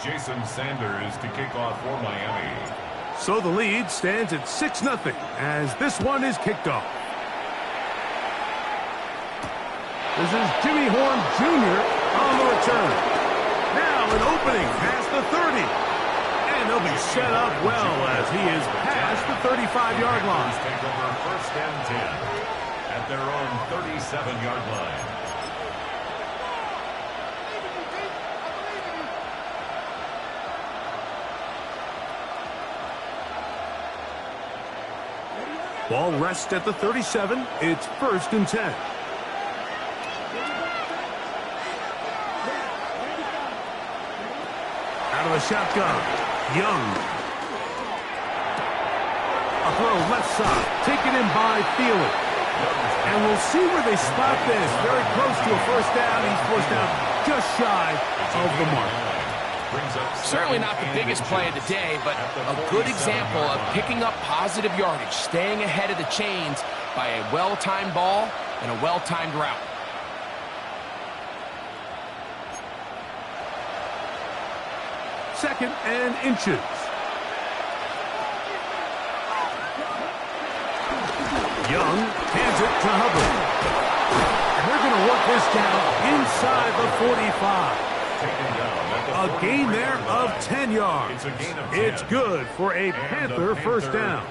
Jason Sanders to kick off for Miami. So the lead stands at 6-0 as this one is kicked off. This is Jimmy Horn Jr. on the return. Now an opening past the 30. And he'll be set up well as he is past the 35-yard line. Take over 1st and 10 at their own 37-yard line. Ball rests at the 37. It's 1st and 10. Out of the shotgun. Young. A throw left side. Taken in by Thielen. And we'll see where they spot this. Very close to a 1st down. He's forced out just shy of the mark. Certainly not the biggest play of the day, but a good example of picking up positive yardage, staying ahead of the chains by a well-timed ball and a well-timed route. Second and inches. Young hands it to Hubbard. And they're going to work this down inside the 45. A gain there of 10 yards. It's good for a Panther 1st down.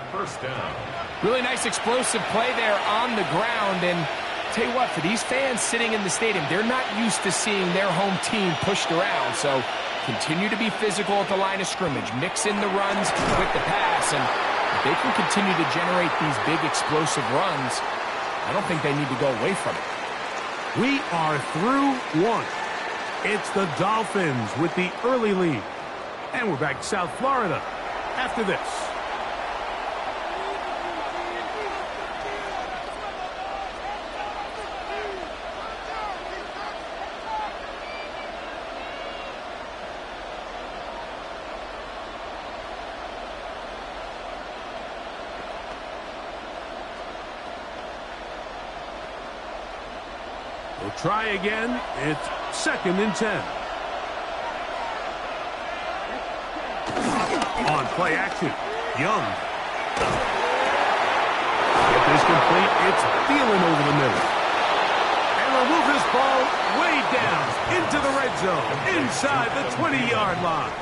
Really nice explosive play there on the ground. And tell you what, for these fans sitting in the stadium, they're not used to seeing their home team pushed around. So continue to be physical at the line of scrimmage. Mix in the runs with the pass. And if they can continue to generate these big explosive runs, I don't think they need to go away from it. We are through one. It's the Dolphins with the early lead. And we're back to South Florida after this. We'll try again. It's 2nd and 10. On play action, Young. Get this complete. It's Thielen over the middle. And they'll move this ball way down into the red zone, inside the 20-yard line.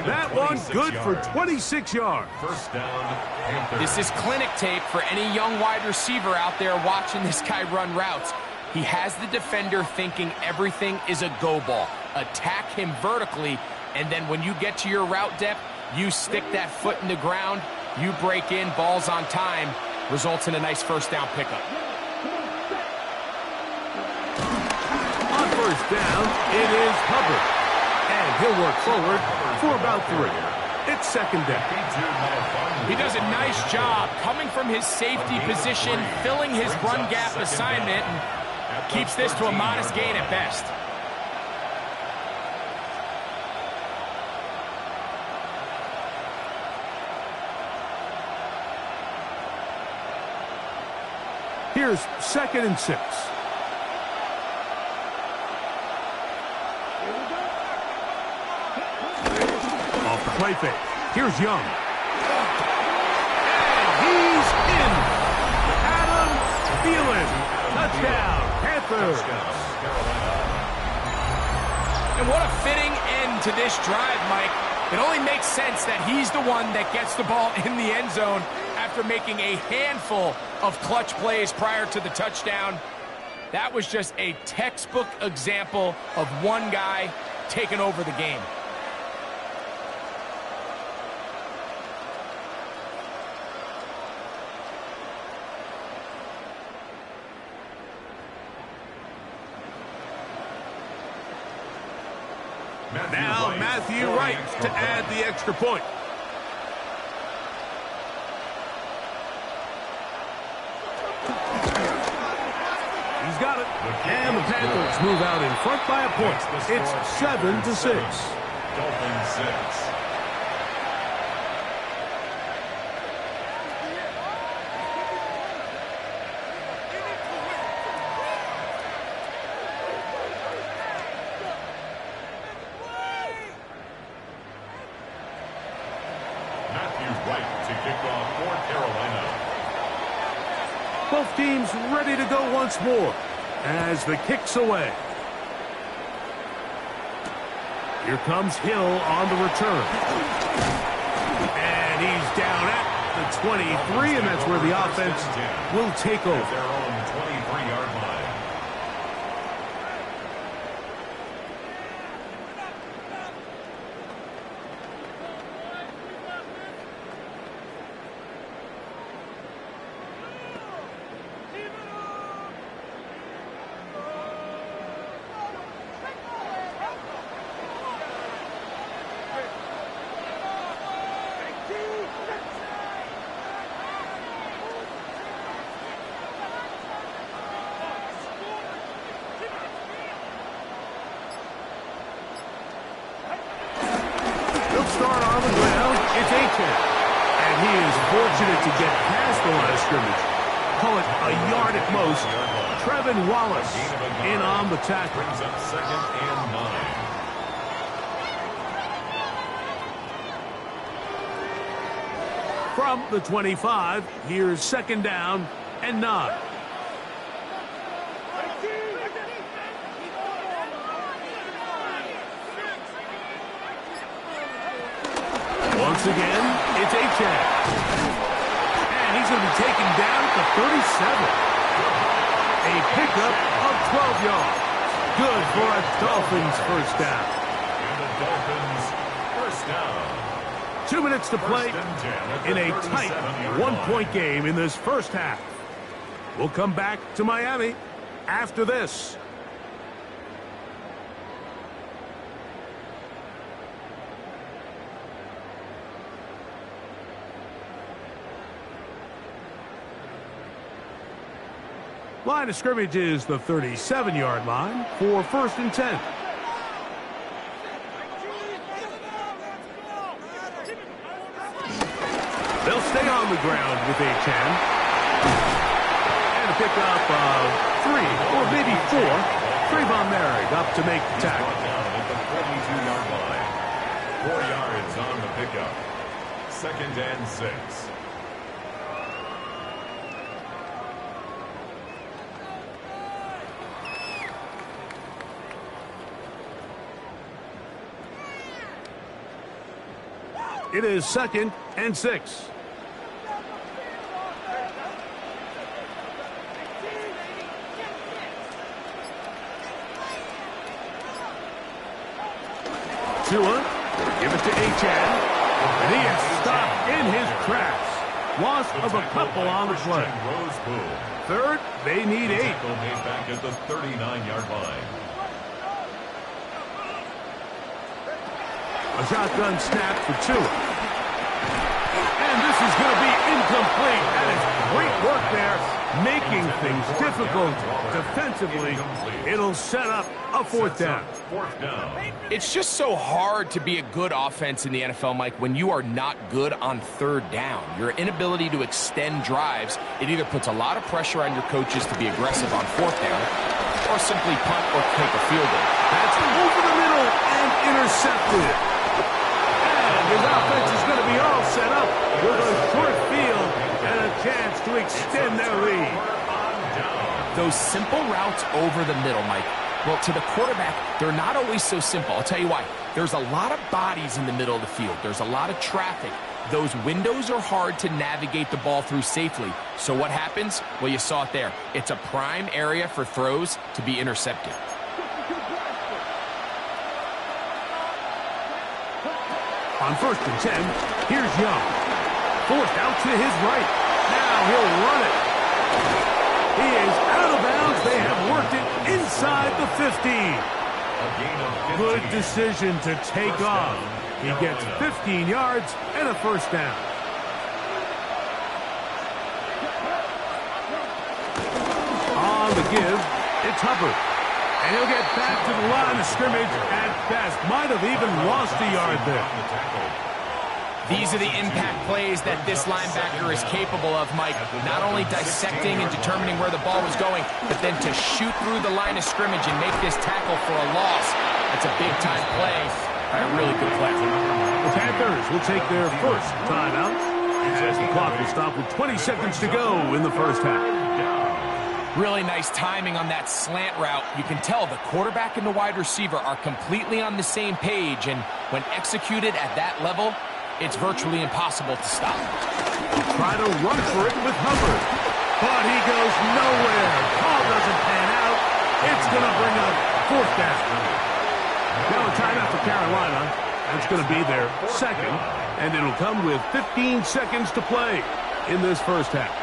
That one good for 26 yards. 1st down. This is clinic tape for any young wide receiver out there watching this guy run routes. He has the defender thinking everything is a go ball. Attack him vertically, and then when you get to your route depth, you stick that foot in the ground, you break in, balls on time, results in a nice 1st down pickup. On 1st down, it is Hubbard. And he'll work forward for about 3. It's 2nd down. He does a nice job coming from his safety position, filling his run gap assignment, and keeps this to a modest gain at best. Here's 2nd and 6. Off the play fake. Here's Young. And he's in. Adam Thielen. Touchdown. Panthers. And what a fitting end to this drive, Mike. It only makes sense that he's the one that gets the ball in the end zone after making a handful of clutch plays prior to the touchdown. That was just a textbook example of one guy taking over the game. Now Matthew Wright to add the extra point. He's got it. And the Panthers move out in front by a point. It's 7-6. Dolphins 6. Both teams ready to go once more as the kick's away. Here comes Hill on the return. And he's down at the 23, and that's where the offense will take over. At their own 23-yard line. Start on the ground, it's A-10. And he is fortunate to get past the line of scrimmage. Call it a yard at most. Trevin Wallace in on the tackle. Brings up 2nd and 9. From the 25, here's 2nd down and 9. Once again, it's A-Chan. And he's going to be taken down at the 37. A pickup of 12 yards. Good for a Dolphins first down. And the Dolphins first down. 2 minutes to play in a tight one-point game in this first half. We'll come back to Miami after this. Line of scrimmage is the 37-yard line for 1st and 10. They'll stay on the ground with A-10. And a pickup of 3 or maybe 4. Trayvon Merrick up to make the tackle. Down at the 42-yard line. 4 yards on the pickup. 2nd and 6. It is 2nd and 6. Tua will give it to A-Chan. And he is stopped in his tracks. Loss of a couple on the play. 3rd, they need 8. Made back at the 39-yard line. A shotgun snap for Tua. And this is going to be incomplete. That is great work there, making things difficult defensively. It'll set up a 4th down. It's just so hard to be a good offense in the NFL, Mike, when you are not good on 3rd down. Your inability to extend drives, it either puts a lot of pressure on your coaches to be aggressive on 4th down or simply punt or take a field goal. That's over the middle and intercepted. His offense is going to be all set up with a short field and a chance to extend their lead. Those simple routes over the middle, Mike, well, to the quarterback, they're not always so simple. I'll tell you why. There's a lot of bodies in the middle of the field. There's a lot of traffic. Those windows are hard to navigate the ball through safely. So what happens? Well, you saw it there. It's a prime area for throws to be intercepted. On 1st and 10, here's Young. Forced out to his right. Now he'll run it. He is out of bounds. They have worked it inside the 15. Good decision to take off. He gets 15 yards and a 1st down. On the give, it's Hubbard. And he'll get back to the line of scrimmage at best. Might have even lost a yard there. These are the impact plays that this linebacker is capable of, Mike. Not only dissecting and determining where the ball was going, but then to shoot through the line of scrimmage and make this tackle for a loss. That's a big-time play. A really good play. The Panthers will take their first timeout as the clock will stop with 20 seconds to go in the first half. Really nice timing on that slant route. You can tell the quarterback and the wide receiver are completely on the same page, and when executed at that level, it's virtually impossible to stop. Try to run for it with Hubbard, but he goes nowhere. Ball doesn't pan out. It's going to bring up fourth down. Now a timeout for Carolina. That's going to be their second, and it'll come with 15 seconds to play in this first half.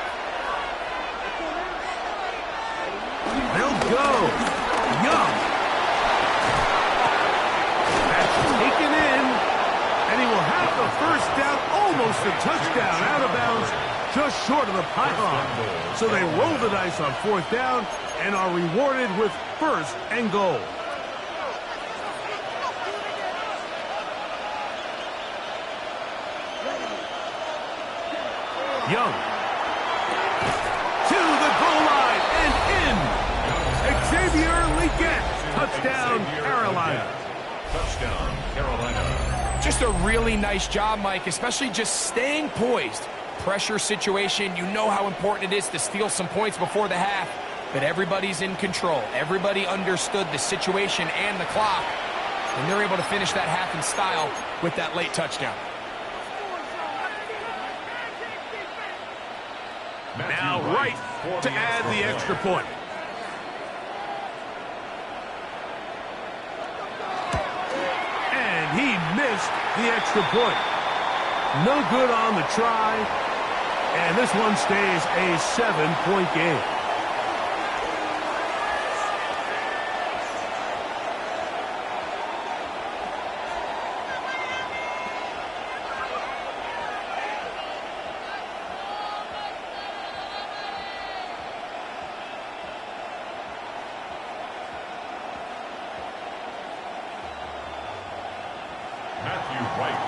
They'll go. Young. That's taken in, and he will have the first down, almost a touchdown, out of bounds, just short of the pylon. So they roll the dice on fourth down and are rewarded with first and goal. Young. To the goal line and in. Xavier Legette. Touchdown, Carolina. Touchdown, Carolina. Just a really nice job, Mike, especially just staying poised. Pressure situation, you know how important it is to steal some points before the half, but everybody's in control. Everybody understood the situation and the clock, and they're able to finish that half in style with that late touchdown. Now right to add the extra point. And he missed the extra point. No good on the try. And this one stays a 7-point game.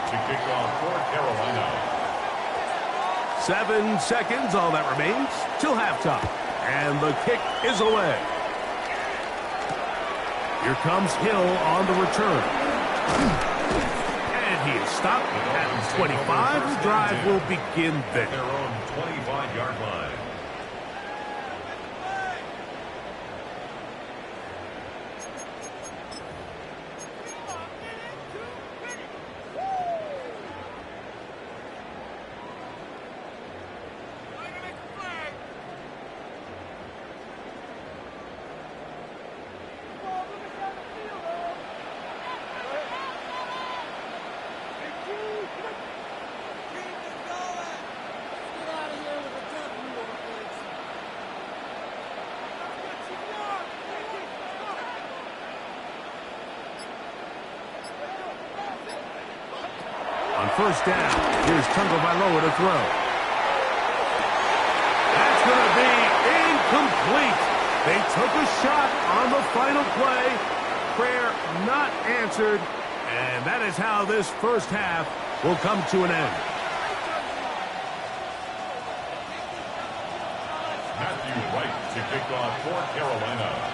To kick off for Carolina. 7 seconds, all that remains, till halftime. And the kick is away. Here comes Hill on the return. And he is stopped at 25. The drive will begin there. Their own 25-yard line. First down. Here's Tagovailoa to throw. That's going to be incomplete. They took a shot on the final play. Prayer not answered. And that is how this first half will come to an end. Matthew Wright to kick off for Carolina.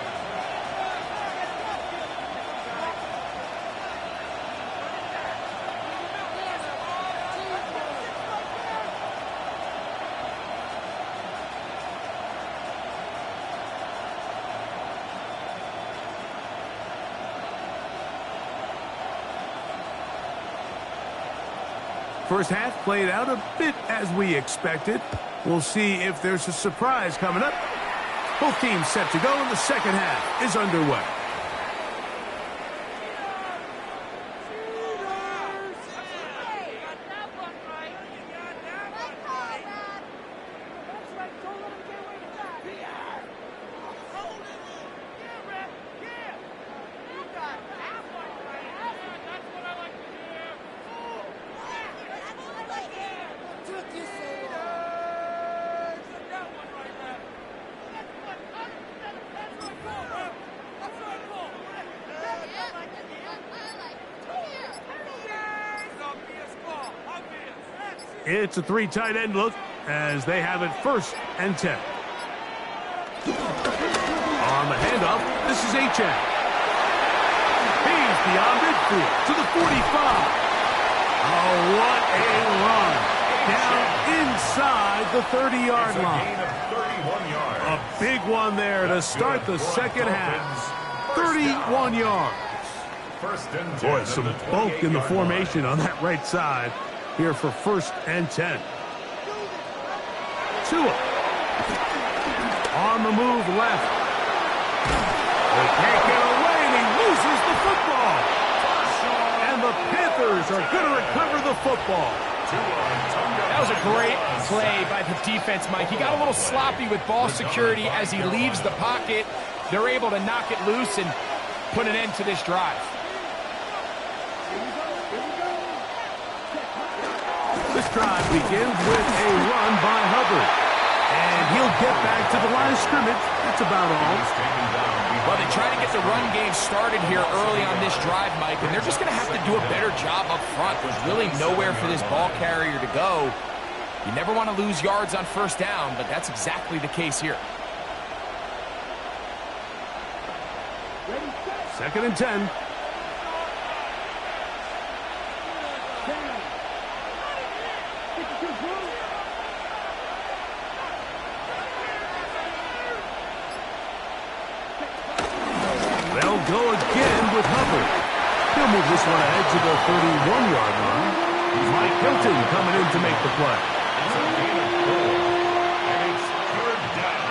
First half played out a bit as we expected. We'll see if there's a surprise coming up. Both teams set to go, and the second half is underway. It's a three tight end look as they have it 1st and 10. On the handoff, this is Achane. He's beyond midfield to the 45. Oh, what a run. Down inside the 30-yard line. Gain of 31 yards. A big one there to start the second half. 31 yards. Boy, some bulk in the formation on that right side here for 1st and 10. Tua. On the move left. They can't get away, and he loses the football. And the Panthers are going to recover the football. That was a great play by the defense, Mike. He got a little sloppy with ball security as he leaves the pocket. They're able to knock it loose and put an end to this drive. This drive begins with a run by Hubbard. And he'll get back to the line of scrimmage. That's about all. Well, they try to get the run game started here early on this drive, Mike, and they're just going to have to do a better job up front. There's really nowhere for this ball carrier to go. You never want to lose yards on 1st down, but that's exactly the case here. 2nd and 10. They'll go again with Hubbard. He'll move this one ahead to the 31-yard line. Mike Hilton coming in to make the play. It's a gain of 4, and it's 3rd down.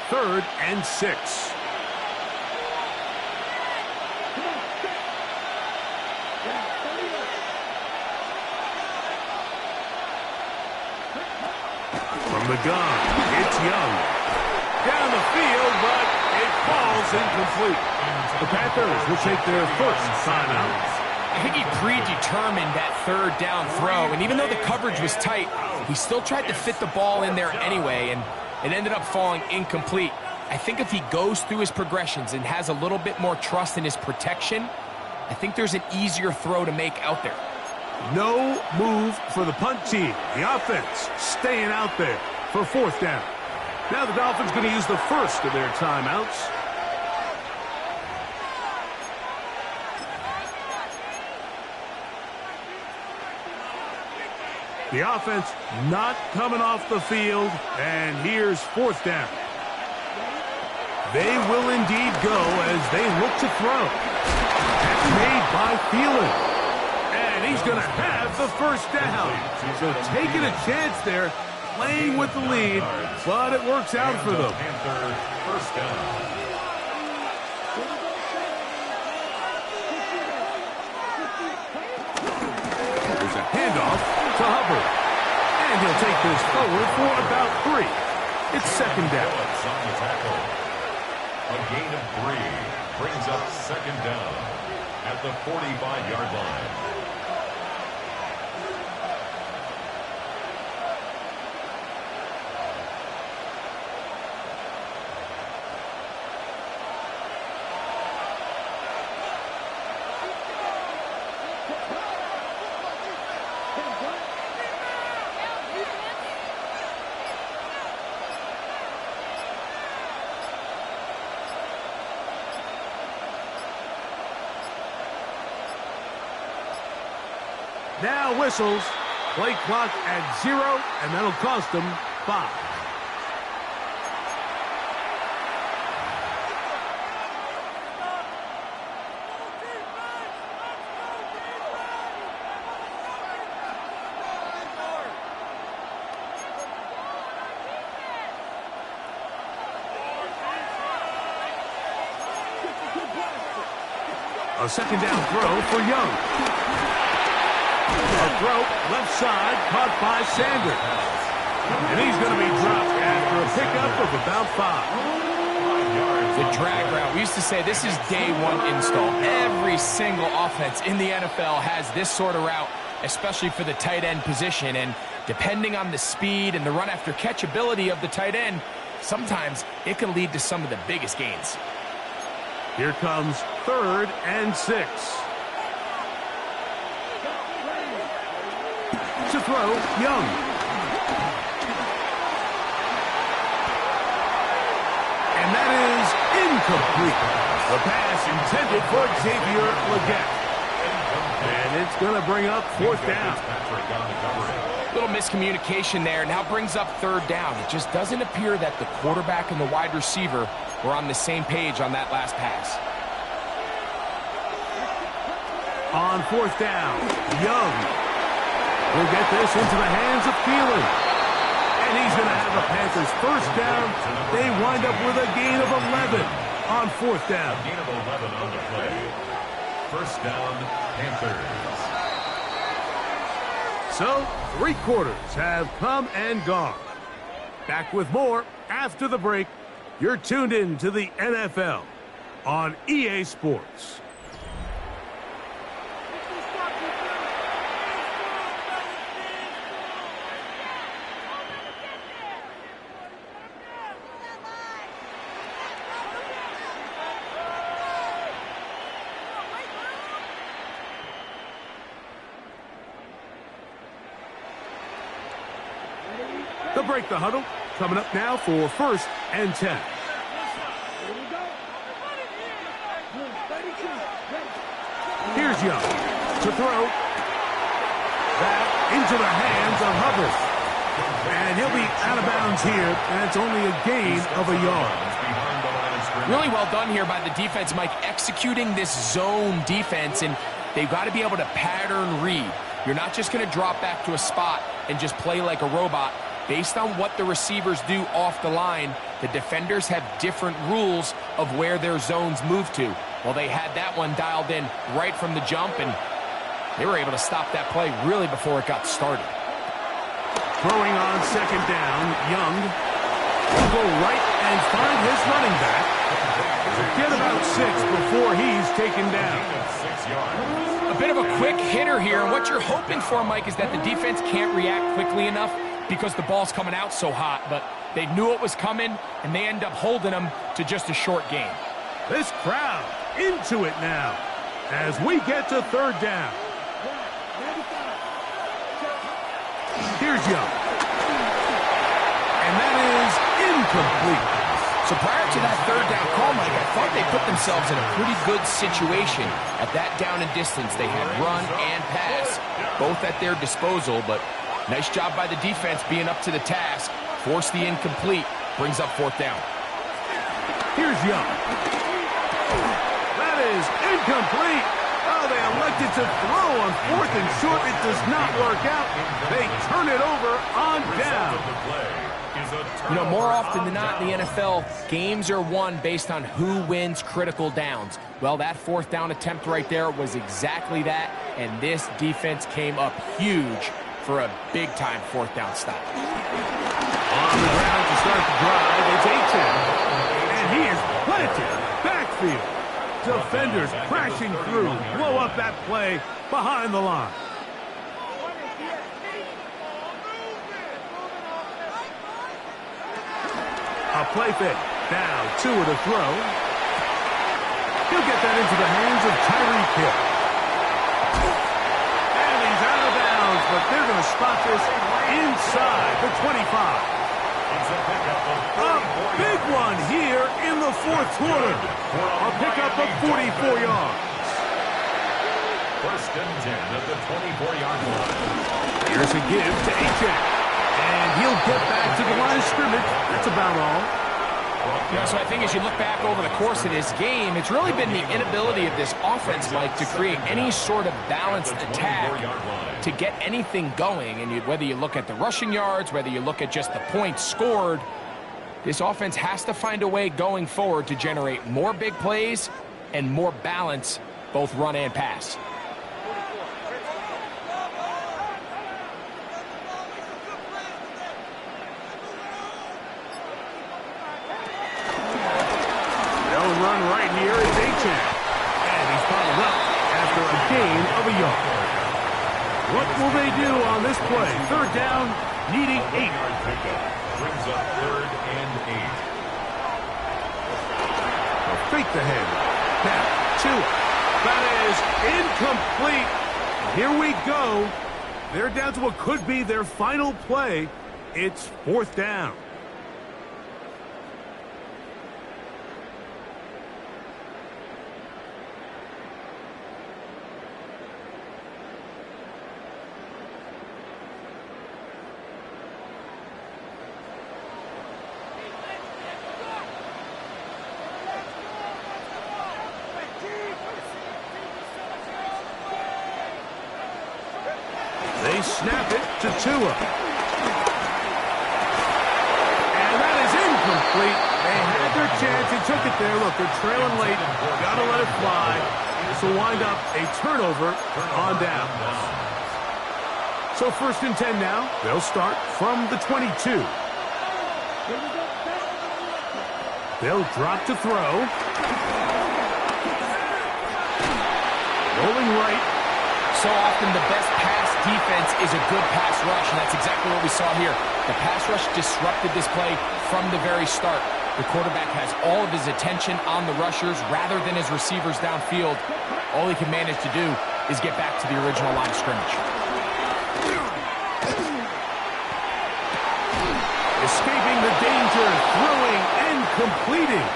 Third and 6. From the gun, it's Young. Down the field, but it falls incomplete. The Panthers will take their 1st timeout. I think he predetermined that 3rd down throw, and even though the coverage was tight, he still tried to fit the ball in there anyway, and it ended up falling incomplete. I think if he goes through his progressions and has a little bit more trust in his protection, I think there's an easier throw to make out there. No move for the punt team. The offense staying out there for 4th down. Now the Dolphins going to use the first of their timeouts. The offense not coming off the field, and here's 4th down. They will indeed go as they look to throw. That's made by Thielen. And he's going to have the 1st down. So taking a chance there, playing with the lead, but it works out for them. Panther 1st down. There's a handoff to Hubbard. And he'll take this forward for about 3. It's 2nd down. Phillips on the tackle. A gain of 3 brings up 2nd down at the 45-yard line. Now whistles. Play clock at 0, and that'll cost them 5. A 2nd down throw for Young. A throw left side caught by Sanders. And he's going to be dropped after a pickup of about 5. The drag route. We used to say this is day 1 install. Every single offense in the NFL has this sort of route, especially for the tight end position. And depending on the speed and the run after catch ability of the tight end, sometimes it can lead to some of the biggest gains. Here comes 3rd and 6. To throw, Young. And that is incomplete. The pass intended for Xavier Legette. And it's going to bring up fourth down. Little miscommunication there. Now brings up third down. It just doesn't appear that the quarterback and the wide receiver were on the same page on that last pass. On fourth down, Young will get this into the hands of Thielen. And he's going to have the Panthers first down. They wind up with a gain of 11 on fourth down. A gain of 11 on the play. First down, Panthers. So, 3 quarters have come and gone. Back with more after the break. You're tuned in to the NFL on EA Sports. To break the huddle, coming up now for first and 10. Here's Young to throw. That into the hands of Hubbard. And he'll be out of bounds here, and it's only a gain of a yard. Really well done here by the defense, Mike, executing this zone defense, and they've got to be able to pattern read. You're not just going to drop back to a spot and just play like a robot. Based on what the receivers do off the line, the defenders have different rules of where their zones move to. Well, they had that one dialed in right from the jump, and they were able to stop that play really before it got started. Throwing on second down, Young will go right and find his running back. Get about 6 before he's taken down. 6 yards. A bit of a quick hitter here, and what you're hoping for, Mike, is that the defense can't react quickly enough because the ball's coming out so hot, but they knew it was coming, and they end up holding them to just a short gain. This crowd into it now as we get to third down. Here's Young. And that is incomplete. So prior to that third down call, Mike, I thought they put themselves in a pretty good situation. At that down and distance, they had run and pass, both at their disposal, but nice job by the defense being up to the task. Force the incomplete. Brings up fourth down. Here's Young. That is incomplete. Oh, they elected to throw on fourth and short. It does not work out. They turn it over on down. You know, more often than not in the NFL, games are won based on who wins critical downs. Well, that fourth down attempt right there was exactly that, and this defense came up huge for a big-time fourth down stop. On the ground to start the drive, it's Aiken. And he is planted backfield. Defenders crashing through, blow up that play behind the line. A play fake. Now Tua to throw. He'll get that into the hands of Tyreek Hill. And he's out of bounds, but they're going to spot this inside the 25. A big one here in the fourth quarter. A pickup of 44 yards. First and 10 at the 24-yard line. Here's a give to Achek. And he'll get back to the line of scrimmage. That's about all. Yeah, so I think as you look back over the course of this game, it's really been the inability of this offense, Mike, to create any sort of balanced attack to get anything going. And whether you look at the rushing yards, whether you look at just the points scored, this offense has to find a way going forward to generate more big plays and more balance, both run and pass. Run right here is Achek. And he's followed up after a gain of a yard. What will they do on this play? Third down, needing 8. Brings up third and 8. They'll fake the hand. Now, Tua. That is incomplete. Here we go. They're down to what could be their final play. It's fourth down. They snap it to Tua. And that is incomplete. They had their chance. They took it there. Look, they're trailing late. Got to let it fly. This will wind up a turnover on down. So 1st and 10 now. They'll start from the 22. They'll drop to throw. Rolling right. So often the best pass defense is a good pass rush, and that's exactly what we saw here. The pass rush disrupted this play from the very start. The quarterback has all of his attention on the rushers rather than his receivers downfield. All he can manage to do is get back to the original line of scrimmage. Escaping the danger, throwing and completing.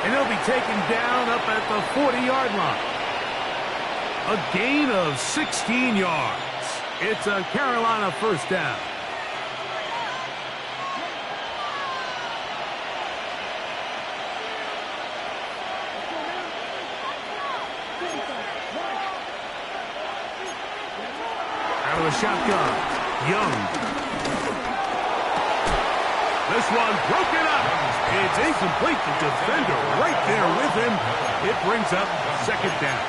And he'll be taken down up at the 40-yard line. A gain of 16 yards. It's a Carolina 1st down. Out of the shotgun, Young. This one broken up. It's incomplete. The defender right there with him. It brings up 2nd down.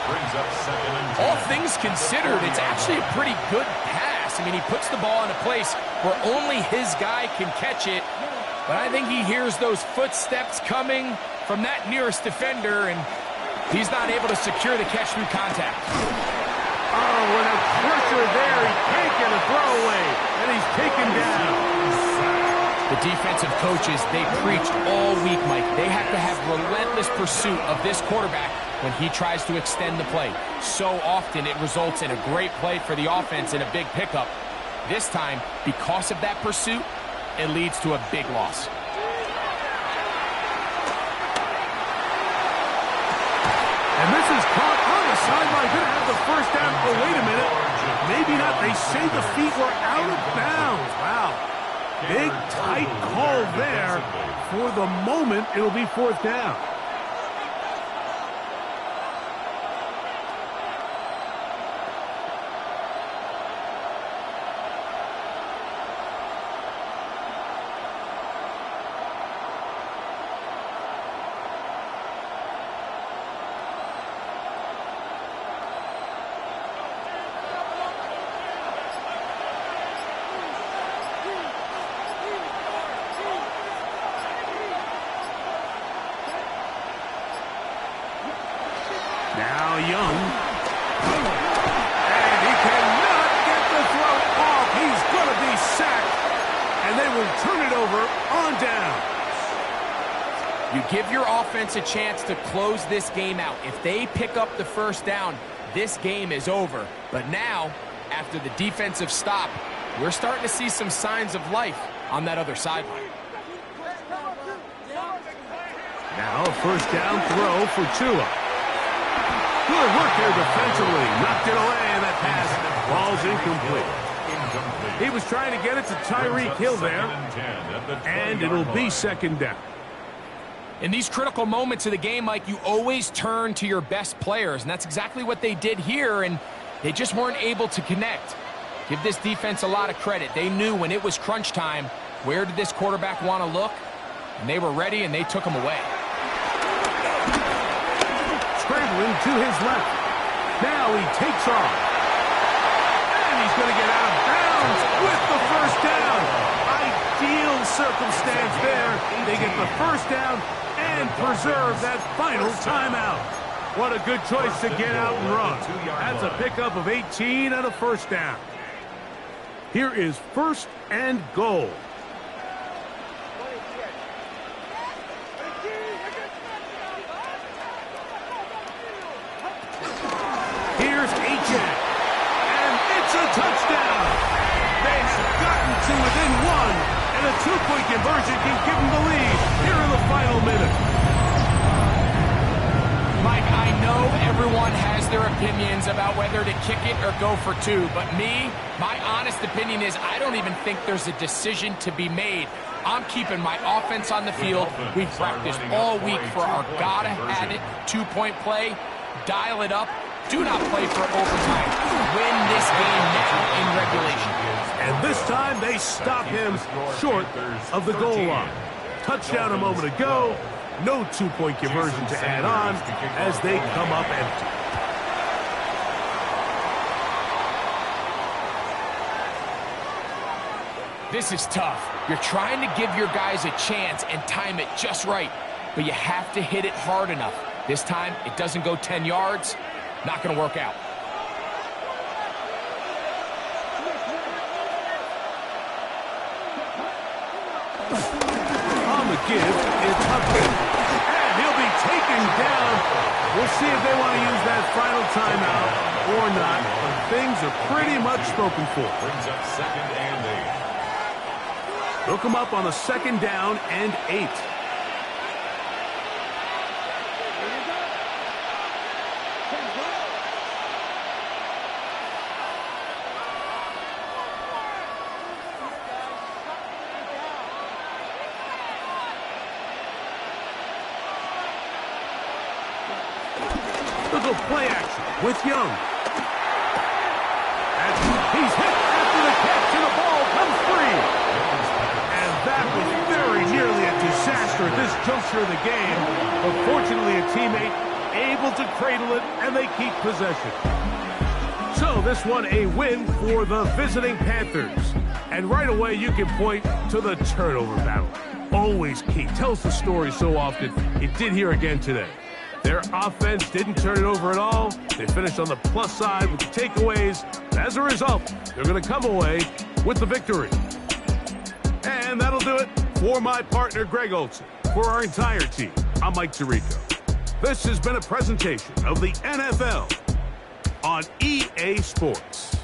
Brings up 2nd and 10. All things considered, it's actually a pretty good pass. I mean, he puts the ball in a place where only his guy can catch it. But I think he hears those footsteps coming from that nearest defender, and he's not able to secure the catch through contact. Oh, and a pressure there. He can't get a throwaway, and he's taken down. The defensive coaches, they preach all week, Mike. They have to have relentless pursuit of this quarterback when he tries to extend the play. So often it results in a great play for the offense and a big pickup. This time, because of that pursuit, it leads to a big loss. And this is caught on the sideline. Going to have the 1st down. Oh, wait a minute. Maybe not. They say the feet were out of bounds. Wow. Big, tight call there. For the moment, it'll be 4th down. Now Young. And he cannot get the throw off. He's going to be sacked. And they will turn it over on down. You give your offense a chance to close this game out. If they pick up the 1st down, this game is over. But now, after the defensive stop, we're starting to see some signs of life on that other sideline. Now a 1st down throw for Tua. Good work there defensively. Knocked it away, and that pass ball's incomplete. He was trying to get it to Tyreek Hill there, and it'll be 2nd down. In these critical moments of the game, Mike, you always turn to your best players, and that's exactly what they did here, and they just weren't able to connect. Give this defense a lot of credit. They knew when it was crunch time, where did this quarterback want to look, and they were ready, and they took him away. Scrambling to his left. Now he takes off. And he's going to get out of bounds with the 1st down. Ideal circumstance there. They get the 1st down and preserve that final timeout. What a good choice to get out and run. That's a pickup of 18 and a 1st down. Here is 1st and goal. Here's H.J. And it's a touchdown. They've gotten to within 1, and a 2-point conversion can give them the lead here in the final minute. Mike, I know everyone has their opinions about whether to kick it or go for 2, but my honest opinion is I don't even think there's a decision to be made. I'm keeping my offense on the field. We've practiced all week for our gotta-have-it 2-point play. Dial it up Do not play for overtime. Win this game now in regulation. And this time they stop him short of the goal line. Touchdown a moment ago. No two-point conversion to add on as they come up empty. This is tough. You're trying to give your guys a chance and time it just right, but you have to hit it hard enough. This time, it doesn't go 10 yards. Not going to work out. On the give is Hubbard. And he'll be taken down. We'll see if they want to use that final timeout or not. But things are pretty much spoken for. Brings up 2nd and 8. Look them up on a 2nd down and 8. Look at play action with Young. And he's hit after the catch, and the ball comes free. And that was very nearly a disaster at this juncture of the game. But fortunately, a teammate able to cradle it, and they keep possession. So this one a win for the visiting Panthers. And right away, you can point to the turnover battle. Always key. Tells the story so often. It did here again today. Their offense didn't turn it over at all. They finished on the plus side with the takeaways. As a result, they're going to come away with the victory. And that'll do it for my partner, Greg Olson. For our entire team, I'm Mike Tirico. This has been a presentation of the NFL on EA Sports.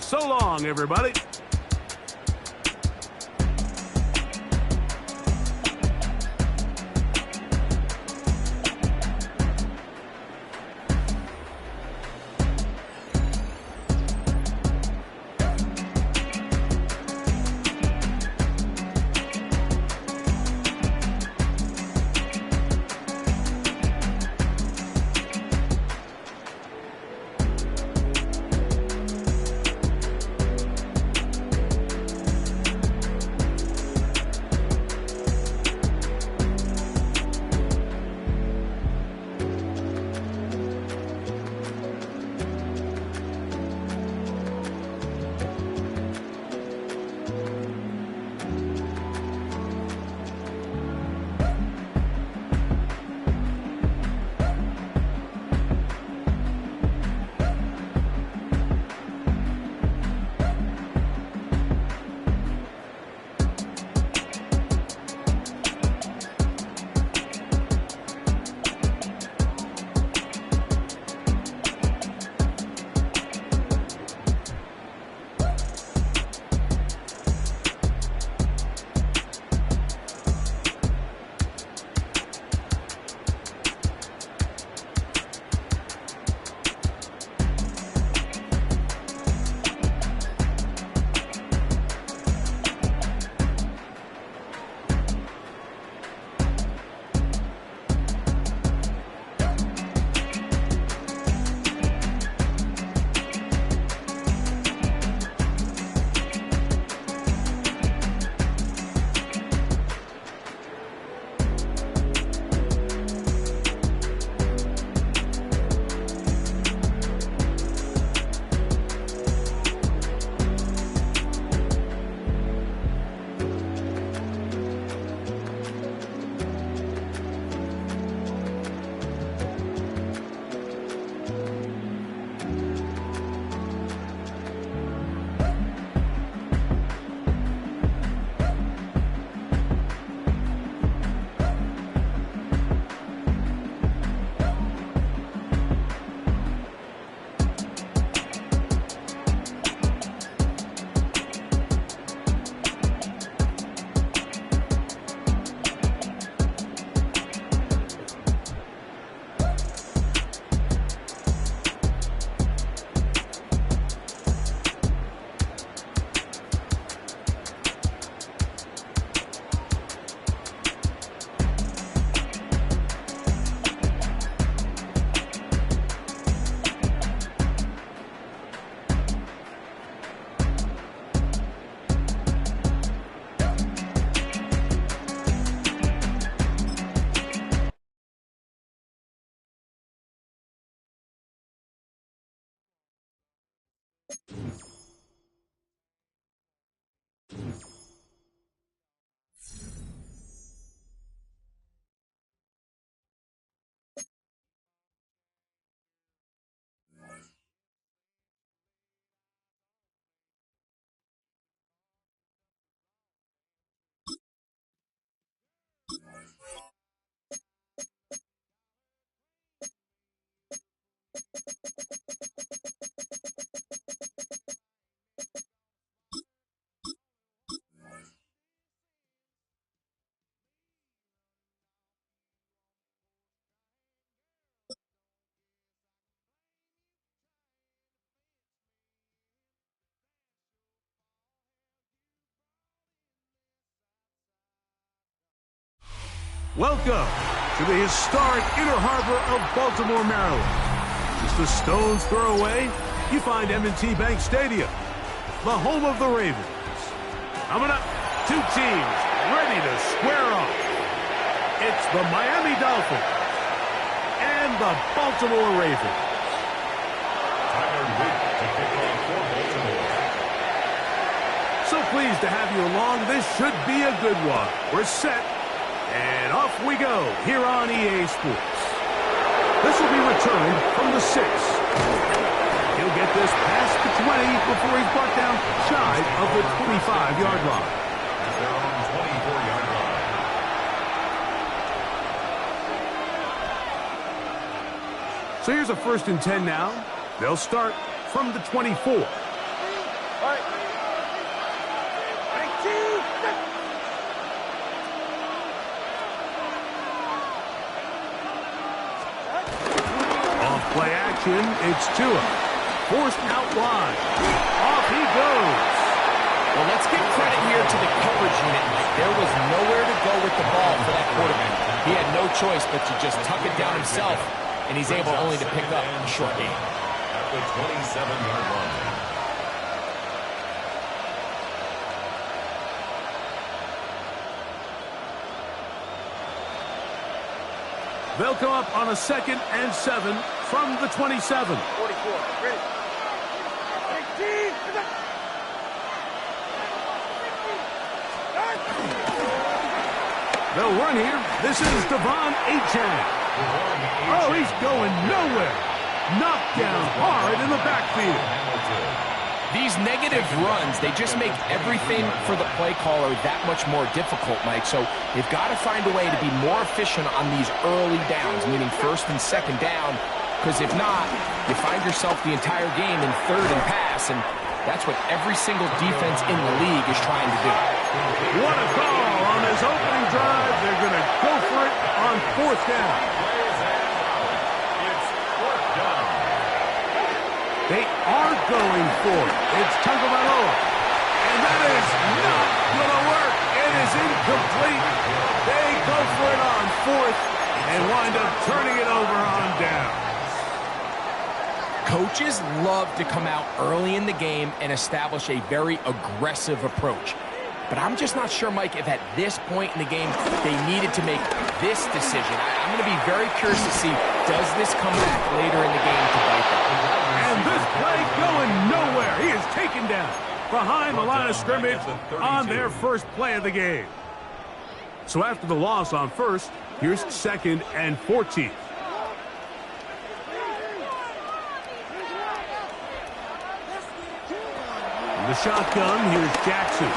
So long, everybody. Welcome to the historic Inner Harbor of Baltimore, Maryland. Just a stone's throw away, you find M&T Bank Stadium, the home of the Ravens. Coming up, two teams ready to square off. It's the Miami Dolphins and the Baltimore Ravens. Tyler Witt to kick off for Baltimore. So pleased to have you along. This should be a good one. We're set. And off we go here on EA Sports. This will be returned from the 6. He'll get this past the 20 before he's brought down shy of the 25-yard line. At their own 24-yard line. So here's a 1st and 10 now. They'll start from the 24. All right. Play action, it's Tua. Forced out wide. Off he goes. Well, let's give credit here to the coverage unit, Mike. There was nowhere to go with the ball for that quarterback. He had no choice but to just tuck it down himself, and he's able only to pick up a short gain. At the 27-yard line. They'll come up on a 2nd and 7 from the 27. 44. Ready. They'll run here. This is Devon Achane. Oh, he's going nowhere. Knocked down hard in the backfield. These negative runs, they just make everything for the play caller that much more difficult, Mike. So they've got to find a way to be more efficient on these early downs, meaning 1st and 2nd down, because if not, you find yourself the entire game in 3rd and pass, and that's what every single defense in the league is trying to do. What a call on this opening drive. They're going to go for it on 4th down. They are going for it. It's Tagovailoa. And that is not going to work. It is incomplete. They go for it on 4th and wind up turning it over on downs. Coaches love to come out early in the game and establish a very aggressive approach. But I'm just not sure, Mike, if at this point in the game they needed to make this decision. I'm going to be very curious to see, does this come back later in the game to bite them? And this play going nowhere. He is taken down behind the line of scrimmage on their first play of the game. So after the loss on 1st, here's 2nd and 14. In the shotgun, here's Jackson.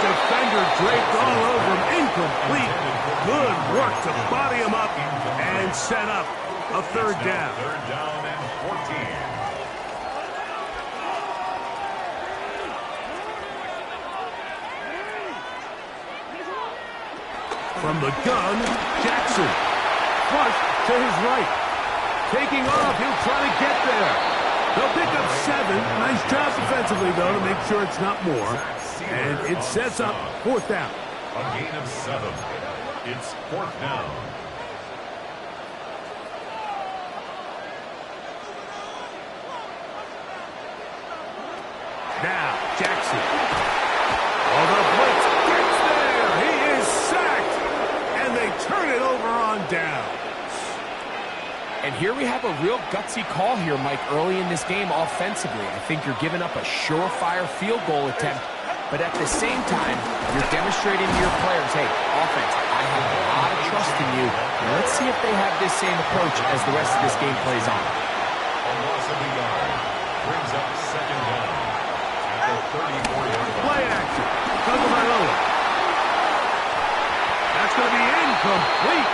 Defender draped all over him. Incomplete. Good work to body him up and set up a 3rd down. 3rd down and 14. From the gun, Jackson. Flush to his right. Taking off, he'll try to get there. They'll pick up 7. Nice job defensively, though, to make sure it's not more. And it sets up 4th down. A gain of 7. It's 4th down. Now, Jackson. Oh, the blitz gets there. He is sacked. And they turn it over on downs. And here we have a real gutsy call here, Mike, early in this game offensively. I think you're giving up a surefire field goal attempt, but at the same time, you're demonstrating to your players, hey, offense, I have a lot of trust in you. Let's see if they have this same approach as the rest of this game plays on. A loss of a yard brings up second down at the 34-yard line. Play action. Tagovailoa. That's going to be incomplete.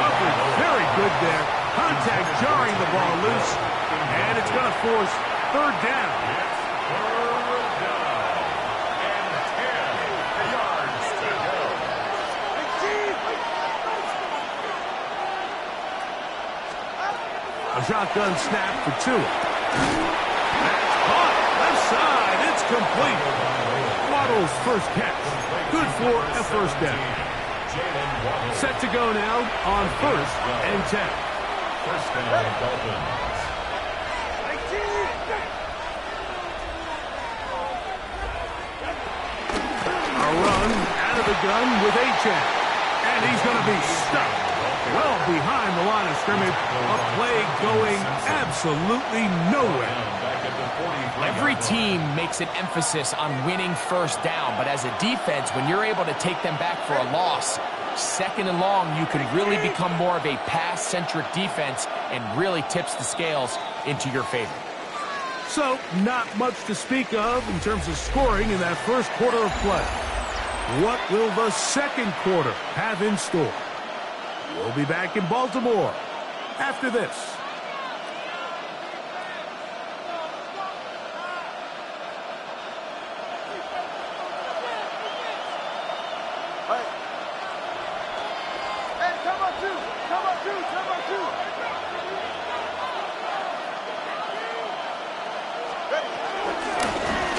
Coverage very good there. Contact jarring the ball loose, and it's going to force third down. It's third down and 10 yards to go. A shotgun snap for Tua. That's caught. Left side. It's complete. Waddle's first catch. Good for a first down. Set to go now on 1st and 10. First down, Dolphins. A run out of the gun with Achan. And he's going to be stuck well behind the line of scrimmage. A play going absolutely nowhere. Every team makes an emphasis on winning first down, but as a defense, when you're able to take them back for a loss, second and long, you can really become more of a pass-centric defense and really tips the scales into your favor. So, not much to speak of in terms of scoring in that first quarter of play. What will the second quarter have in store? We'll be back in Baltimore after this.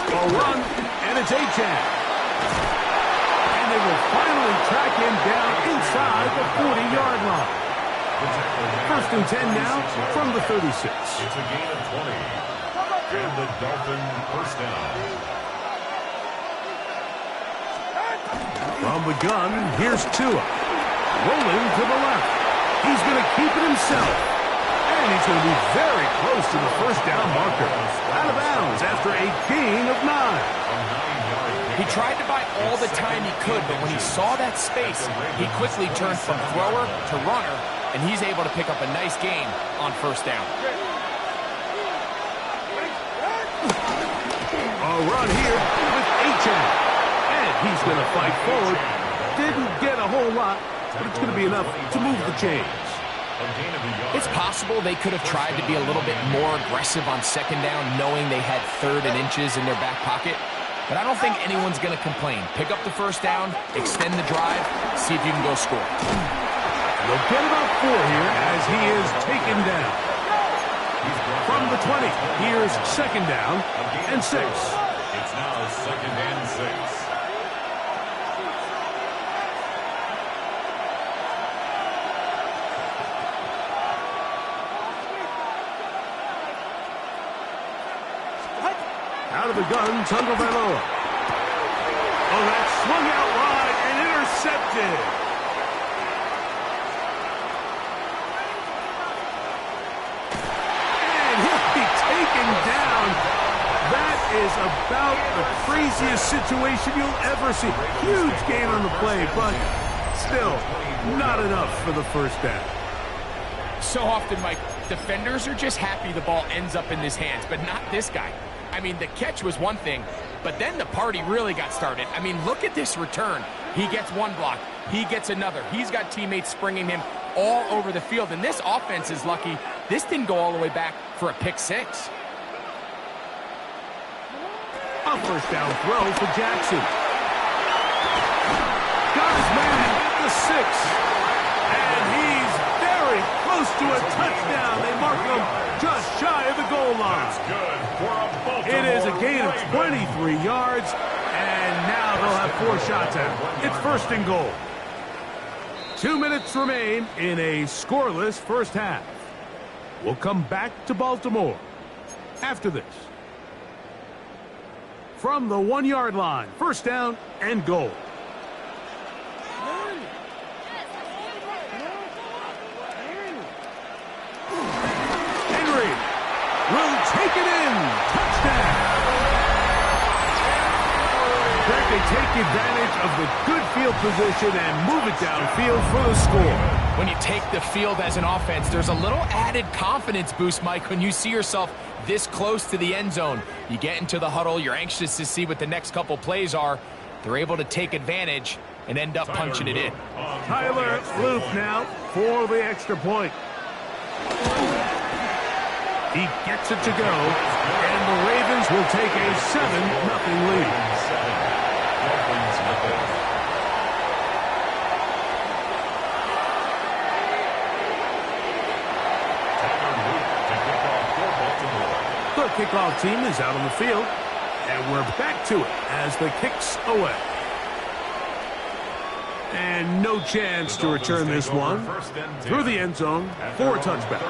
A run, and it's Achan. And they will finally track him down inside the 40-yard line. First and 10 now from the 36. It's a gain of 20. And the Dolphin first down. From the gun, here's Tua. Rolling to the left. He's going to keep it himself. And he's going to be very close to the first down marker. Out of bounds after a gain of 9. He tried to buy all the time he could, but when he saw that space, he quickly turned from thrower to runner, and he's able to pick up a nice gain on first down. A run here with Achan. And he's going to fight forward. Didn't get a whole lot, but it's going to be enough to move the chains. It's possible they could have tried to be a little bit more aggressive on second down, knowing they had 3rd and inches in their back pocket. But I don't think anyone's going to complain. Pick up the first down, extend the drive, see if you can go score. They'll get about 4 here as he is taken down. From the 20, here's second down and 6. It's now second and 6. Out of the gun, Tagovailoa. Oh, that swung out wide and intercepted. And he'll be taken down. That is about the craziest situation you'll ever see. Huge gain on the play, but still not enough for the first down. So often, Mike, defenders are just happy the ball ends up in his hands, but not this guy. I mean, the catch was one thing, but then the party really got started. I mean, look at this return. He gets one block. He gets another. He's got teammates springing him all over the field, and this offense is lucky. This didn't go all the way back for a pick 6. A first down throw for Jackson. Got his man at the 6. And he's very close to a touchdown. They mark him just shy of the goal line. That's good for a Baltimore It is a gain of 23 yards, and now they'll have 4 shots at it. It's first and goal. 2 minutes remain in a scoreless first half. We'll come back to Baltimore after this. From the 1-yard line, first down and goal. take it in. Touchdown. They take advantage of the good field position and move it downfield for the score. When you take the field as an offense, there's a little added confidence boost, Mike, when you see yourself this close to the end zone. You get into the huddle, you're anxious to see what the next couple plays are. They're able to take advantage and end up punching it in. Tyler Luke now for the extra point. He gets it to go, and the Ravens will take a 7-0 lead. The kickoff team is out on the field, and we're back to it as the kick's away. And no chance to return this one through the end zone for a touchback.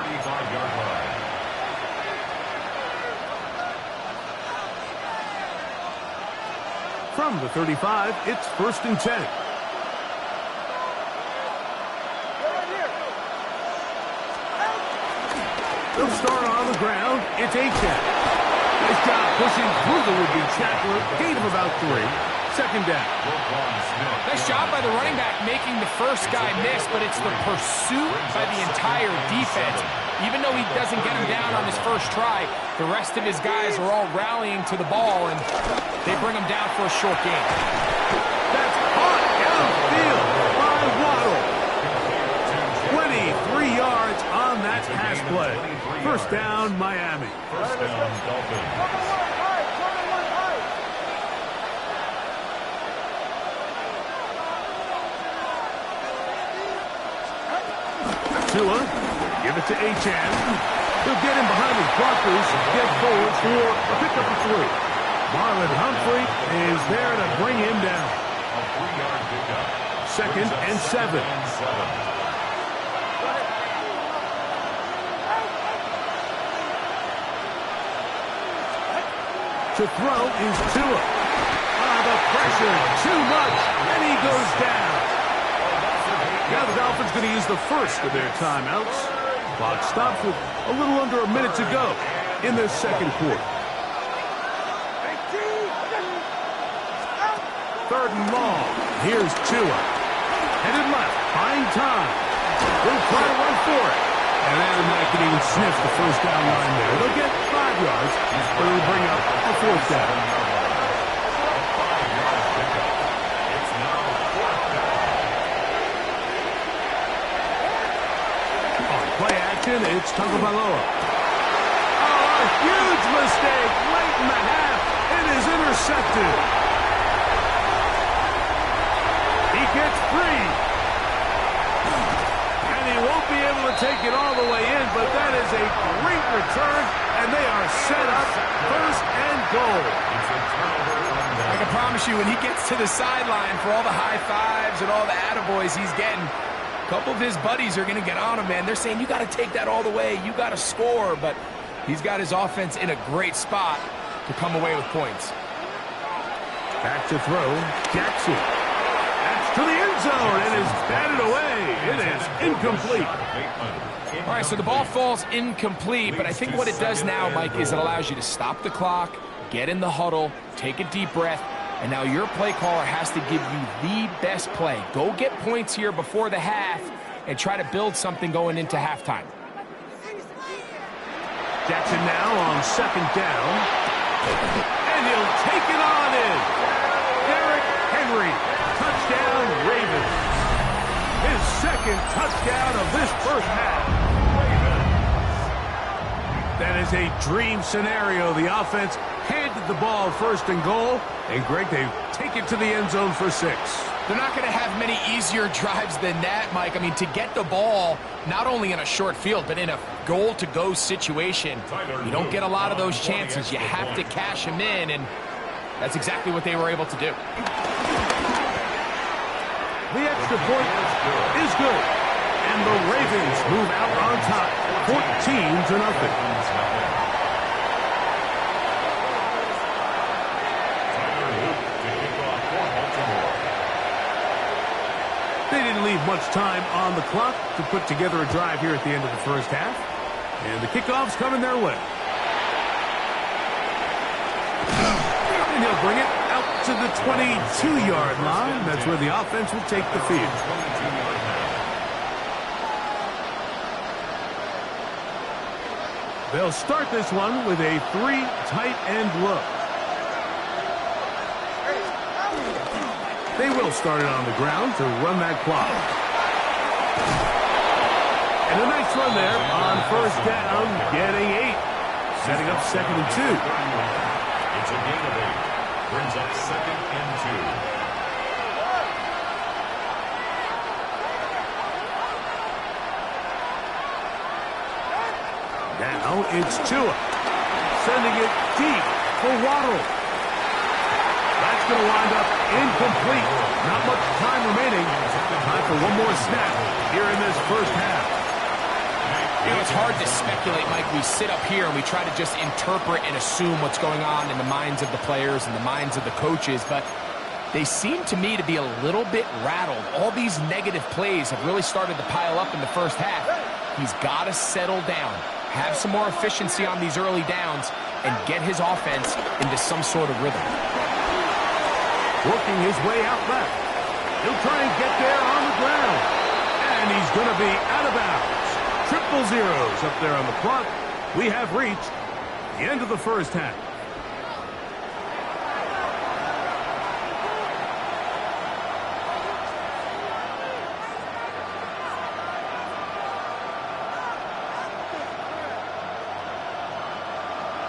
From the 35, it's 1st and 10. They'll start on the ground. It's A-Chat. Nice job pushing through the would-be tackler. Gain of about 3. 2nd down. Nice job by the running back making the first guy miss, but it's the pursuit by the entire defense. Even though he doesn't get him down on his first try, the rest of his guys are all rallying to the ball, and they bring him down for a short gain. That's hot downfield by Waddle. 23 yards on that pass play. 1st down, Miami. 1st down, Dolphins. Tua, give it to Achan. He'll get him behind his blockers, get forward for a pickup of 3. Marlon Humphrey is there to bring him down. A 3-yard pickup. 2nd and 7. To throw is Tua. The pressure, too much, and he goes down. Now the Dolphins going to use the first of their timeouts. Clock stops with a little under a minute to go in the 2nd quarter. 3rd and long. Here's Tua. Headed left, buying time. They'll try to run for it. And Adam Knight can even sniff the 1st down line there. They'll get 5 yards, but it'll bring up a 4th down. It's now 4th down. On play action, it's Tagovailoa. Oh, a huge mistake late in the half. It is intercepted. He gets free. And he won't be able to take it all the way in, but that is a great return, and they are set up 1st and goal. It's a turnover on down. I can promise you, when he gets to the sideline for all the high fives and all the attaboys he's getting, a couple of his buddies are going to get on him, man. They're saying, you got to take that all the way. You got to score, but he's got his offense in a great spot to come away with points. Back to throw, Jackson. To the end zone, and is batted away. It is incomplete. All right, so the ball falls incomplete, but I think what it does now, Mike, is it allows you to stop the clock, get in the huddle, take a deep breath, and now your play caller has to give you the best play. Go get points here before the half and try to build something going into halftime. Jackson now on 2nd down, and he'll take it on in. Derrick Henry. Touchdown, Ravens. His 2nd touchdown of this 1st half. That is a dream scenario. The offense handed the ball 1st and goal, and Greg, they take it to the end zone for 6. They're not going to have many easier drives than that, Mike. I mean, to get the ball, not only in a short field, but in a goal-to-go situation, you don't get a lot of those chances. You have to cash them in, and that's exactly what they were able to do. The extra point is good, and the Ravens move out on top, 14-0. They didn't leave much time on the clock to put together a drive here at the end of the 1st half, and the kickoff's coming their way. And he'll bring it out to the 22-yard line. That's where the offense will take the field. They'll start this one with a 3 tight end look. They will start it on the ground to run that clock. And a nice run there on first down, getting 8. Setting up 2nd and 2. It's a gain of 8. Brings up 2nd and 2. Now it's Tua. Sending it deep for Waddle. That's going to wind up incomplete. Not much time remaining. Time for one more snap here in this first half. You know, it's hard to speculate, Mike. We sit up here and we try to just interpret and assume what's going on in the minds of the players and the minds of the coaches, but they seem to me to be a little bit rattled. All these negative plays have really started to pile up in the first half. He's got to settle down, have some more efficiency on these early downs, and get his offense into some sort of rhythm. Working his way out left. He'll try and get there on the ground. And he's going to be out of bounds. Triple zeros up there on the clock. We have reached the end of the first half.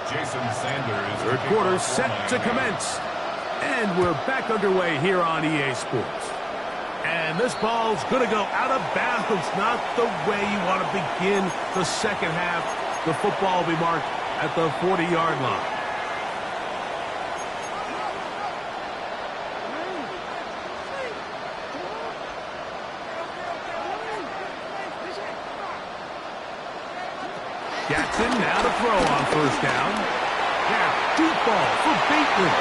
Jason Sanders. Third quarter set to commence. And we're back underway here on EA Sports. And this ball's going to go out of bounds. Not the way you want to begin the second half. The football will be marked at the 40-yard line. Jackson now to throw on first down. Now, deep ball for Bateman.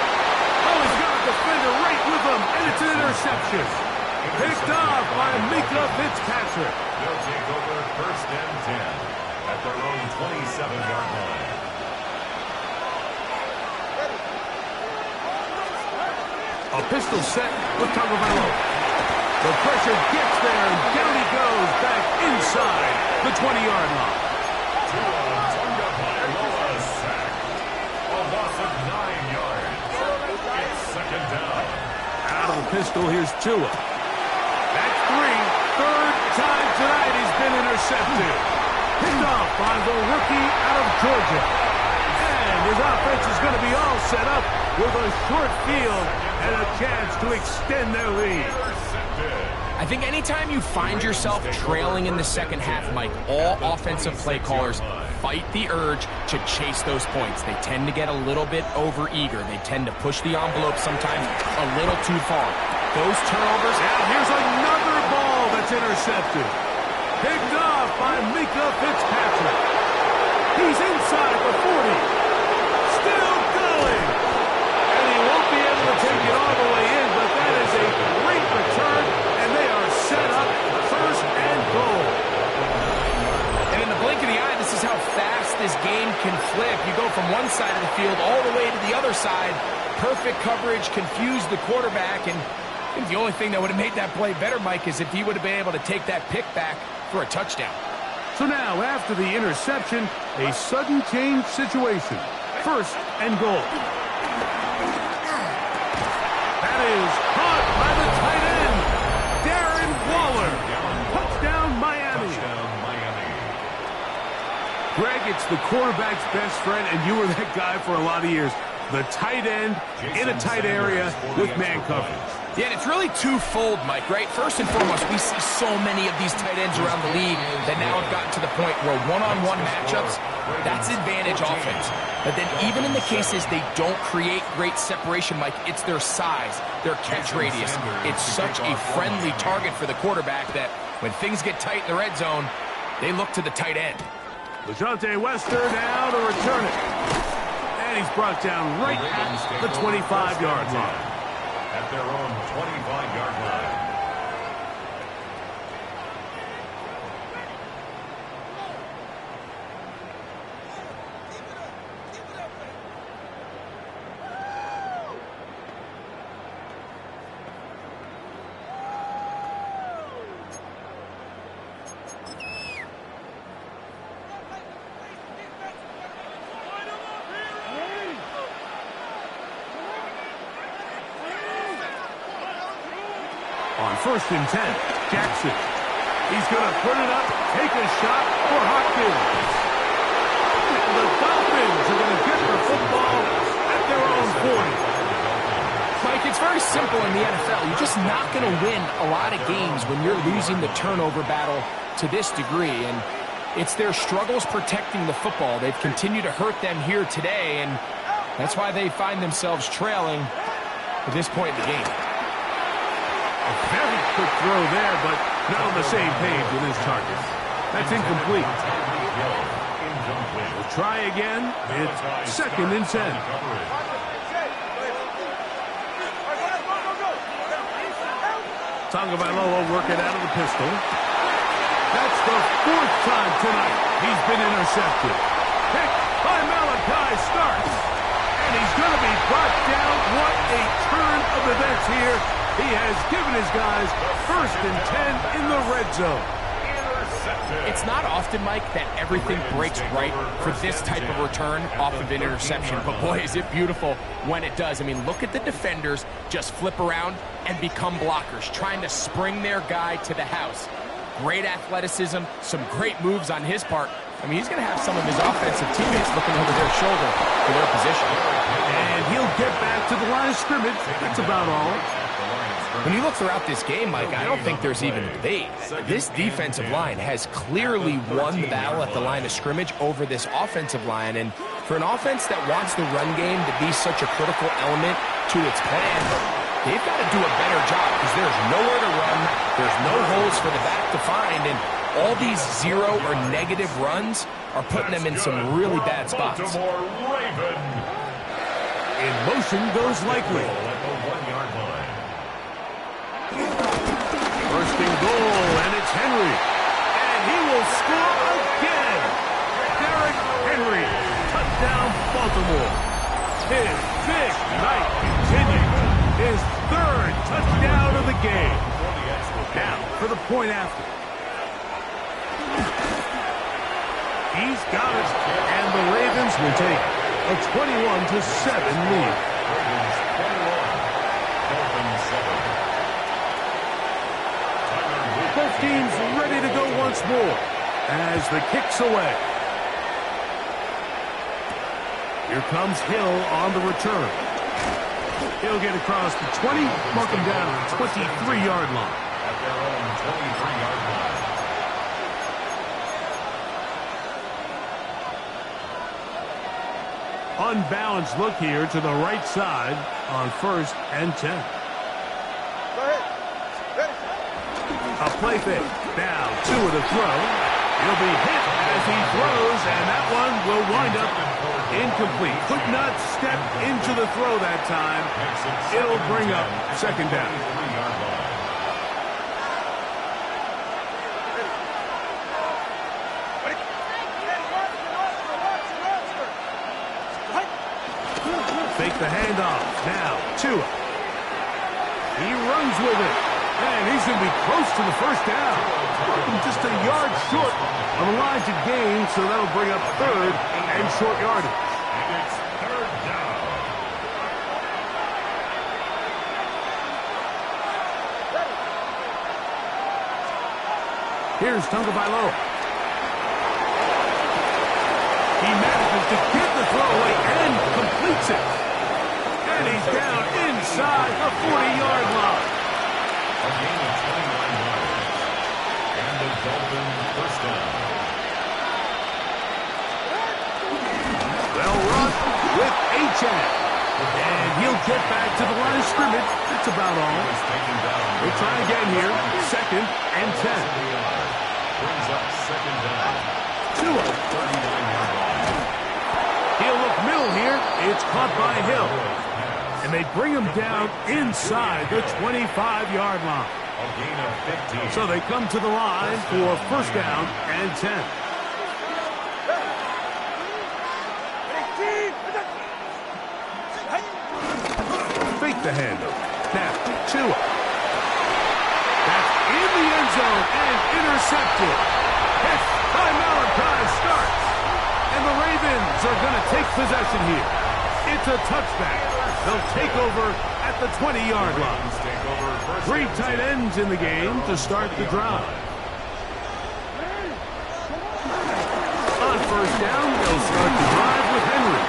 Oh, he's got a defender right with him, and it's an interception. Picked off by Mika Fitzpatrick. They'll take over 1st and 10 at their own 27-yard line. A pistol set with Tagovailoa. The pressure gets there, and down he goes back inside the 20-yard line. Tagovailoa sacked. A loss of 9 yards. It's 2nd down. Out of the pistol, here's Tua. That's 3. Third time tonight he's been intercepted. Picked off by the rookie out of Georgia. And his offense is going to be all set up with a short field and a chance to extend their lead. I think anytime you find yourself trailing in the second half, Mike, all offensive play callers fight the urge to chase those points. They tend to get a little bit overeager. They tend to push the envelope sometimes a little too far. Those turnovers. And here's another ball that's intercepted. Picked off by Mika Fitzpatrick. He's inside the 40. Still going. And he won't be able to take it all the way in, but that is a great return, and they are set up 1st and goal. And in the blink of the eye, this is how fast this game can flip. You go from one side of the field all the way to the other side. Perfect coverage, confused the quarterback, and I think the only thing that would have made that play better, Mike, is if he would have been able to take that pick back for a touchdown. So now, after the interception, a sudden change situation. 1st and goal. That is caught by the tight end, Darren Waller. Touchdown, Miami. Greg, it's the quarterback's best friend, and you were that guy for a lot of years. The tight end in a tight area with man coverage. Yeah, and it's really twofold, Mike, right? First and foremost, we see so many of these tight ends around the league that now have gotten to the point where one-on-one matchups, that's advantage offense. But then even in the cases they don't create great separation, Mike, it's their size, their catch radius. It's such a friendly target for the quarterback that when things get tight in the red zone, they look to the tight end. LeJohntay Wester now to return it. And he's brought down right at the 25-yard line. At their own 25-yard line. first and 10. Jackson. He's going to put it up, take a shot for Hopkins. And the Dolphins are going to get the football at their own 40. Mike, it's very simple in the NFL. You're just not going to win a lot of games when you're losing the turnover battle to this degree. And it's their struggles protecting the football. They've continued to hurt them here today, and that's why they find themselves trailing at this point in the game. A very quick throw there, but not on the same page with his target. That's incomplete. We'll try again. It's second and 10. Tagovailoa working out of the pistol. That's the fourth time tonight he's been intercepted. Picked by Malachi Starks. And he's going to be brought down. What a turn of events here. He has given his guys first and 10 in the red zone. It's not often, Mike, that everything breaks right for this type of return off of an interception. But boy, is it beautiful when it does. I mean, look at the defenders just flip around and become blockers, trying to spring their guy to the house. Great athleticism, some great moves on his part. I mean, he's going to have some of his offensive teammates looking over their shoulder for their position. And he'll get back to the line of scrimmage. That's about all. When you look throughout this game, Mike, I don't think there's even a debate. This defensive line has clearly won the battle at the line of scrimmage over this offensive line. And for an offense that wants the run game to be such a critical element to its plan, they've got to do a better job because there's nowhere to run. There's no holes for the back to find. And all these zero or negative runs are putting them in some really bad spots. In motion goes Likely. First and goal, and it's Henry. And he will score again. Derrick Henry. Touchdown, Baltimore. His big night continues. His third touchdown of the game. Now for the point after. He's got it. And the Ravens will take a 21-7 lead. Both teams ready to go once more as the kick's away. Here comes Hill on the return. He'll get across the 20, mark him down at the 23-yard line. At their own 23-yard line. Unbalanced look here to the right side on first and 10. Go ahead. Ready. A play fake. Now, two of the throw. He'll be hit as he throws, and that one will wind up incomplete. Could not step into the throw that time. It'll bring up second down. Fake the handoff. Now, Tua. He runs with it. And he's going to be close to the first down. Just a yard short on the line to gain, so that'll bring up third and short yardage. It's third down. Here's Tagovailoa. He manages to get the throw away and completes it. And he's down inside the 40-yard line. A gain of 29 yards. And the Dolphins first down. Well run with H.N. And he'll get back to the line of scrimmage. That's about all. We'll try again here. Second and 10. Brings up second down. Tua. 39-yard line. He'll look middle here. It's caught by Hill. And they bring him down inside the 25-yard line. A gain of 15. So they come to the line for first down and 10. Fake the handoff. Now, Tua. That's in the end zone and intercepted. Hit by Malachi Starks. And the Ravens are going to take possession here. It's a touchback. They'll take over at the 20-yard line. Three tight ends in the game to start the drive. On first down, they'll start the drive with Henry.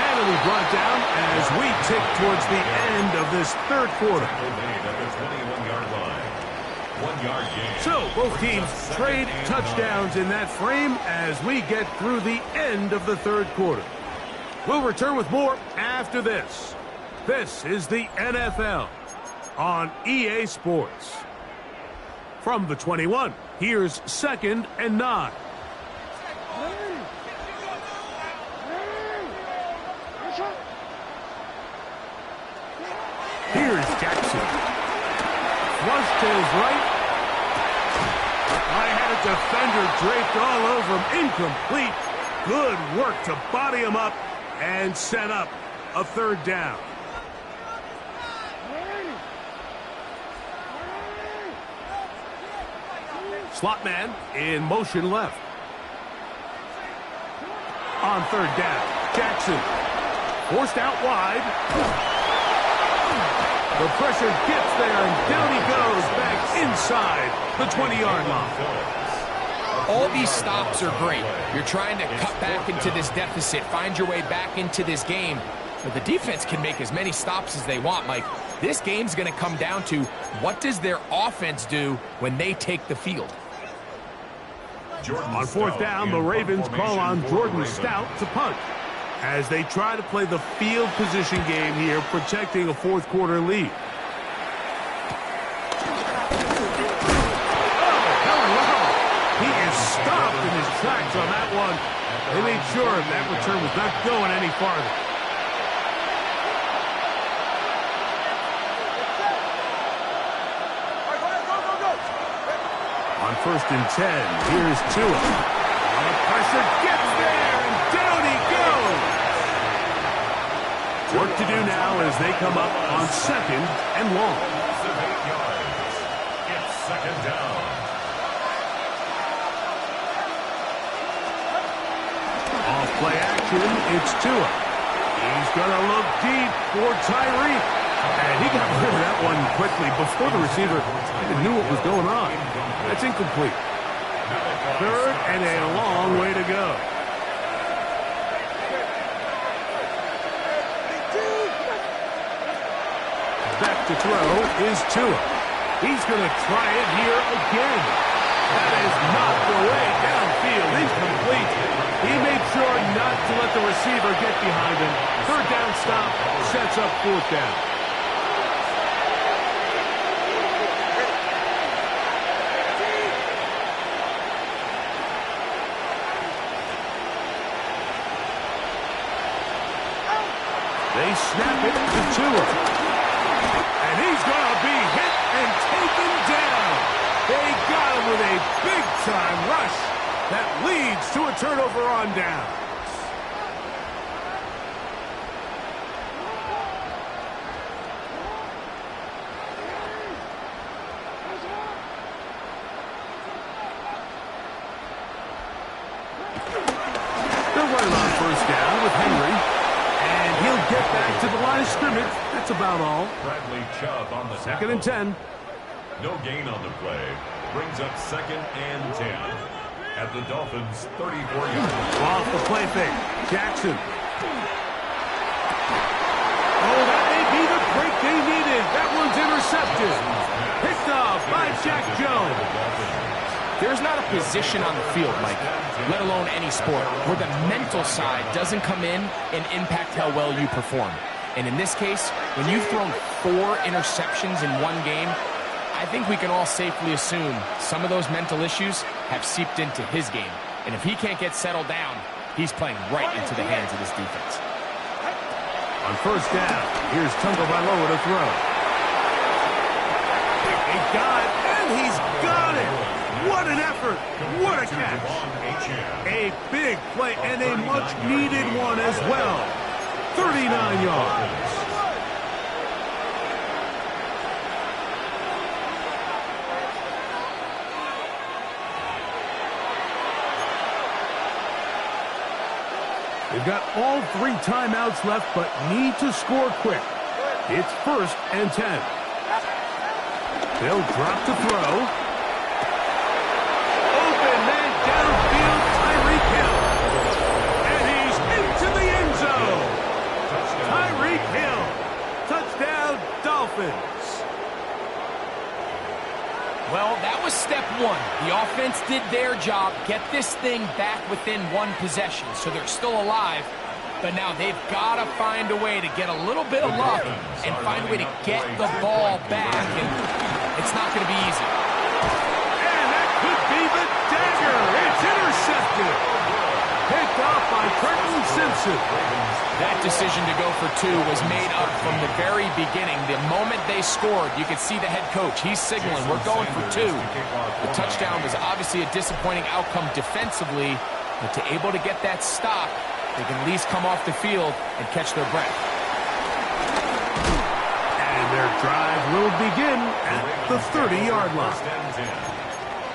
And it'll be brought down as we tick towards the end of this third quarter. So both teams trade touchdowns in that frame as we get through the end of the third quarter. We'll return with more after this. This is the NFL on EA Sports. From the 21, here's 2nd and 9. Here's Jackson. Flush to his right. I had a defender draped all over him. Incomplete. Good work to body him up and set up a third down. Slot man in motion left. On third down, Jackson forced out wide. The pressure gets there, and down he goes back inside the 20-yard line. All these stops are great. You're trying to cut back into this deficit, find your way back into this game. But the defense can make as many stops as they want, Mike. This game's going to come down to what does their offense do when they take the field. On fourth down, the Ravens call on Jordan Stout to punt as they try to play the field position game here, protecting a fourth quarter lead. He is stopped in his tracks on that one. They made sure that return was not going any farther. On 1st and 10, here's Tua. The pressure gets there, and down he goes. Work to do now as they come up on 2nd and long. 8 yards. It's 2nd down. Off play action, it's Tua. He's going to look deep for Tyreek. And he got rid of that one quickly before the receiver even knew what was going on. That's incomplete. 3rd and a long way to go. Back to throw is Tua. He's going to try it here again. That is knocked away downfield, incomplete. He made sure not to let the receiver get behind him. 3rd down stop sets up 4th down. They snap it to Tua. And he's going to be hit and taken down. They got him with a big-time rush that leads to a turnover on down. They're running on 1st down with Henry. And he'll get back to the line of scrimmage. That's about all. Bradley Chubb on the 2nd and 10. No gain on the play. Brings up 2nd and 10. At the Dolphins' 34 yards. Off the play fake. Jackson. Oh, that may be the break they needed. That one's intercepted. Picked off by Jack Jones. There's not a position on the field, Mike, let alone any sport, where the mental side doesn't come in and impact how well you perform. And in this case, when you've thrown 4 interceptions in one game, I think we can all safely assume some of those mental issues have seeped into his game. And if he can't get settled down, he's playing right into the hands of this defense. On 1st down, here's Tagovailoa to throw. He got it, and he's got it. What an effort. What a catch. A big play and a much-needed one as well. 39 yards. They've got all 3 timeouts left, but need to score quick. It's 1st and 10. They'll drop to throw. Open man downfield, Tyreek Hill. And he's into the end zone. Tyreek Hill. Touchdown, Dolphins. Well, that was step one. The offense did their job, get this thing back within one possession, so they're still alive. But now they've got to find a way to get a little bit of luck and find a way to get the ball back, and it's not going to be easy. And that could be the dagger. It's intercepted. Picked off by Curtin Simpson. That decision to go for two was made up from the very beginning. The moment they scored, you could see the head coach. He's signaling, we're going for two. The touchdown was obviously a disappointing outcome defensively, but to able to get that stop, they can at least come off the field and catch their breath. And their drive will begin at the 30-yard line.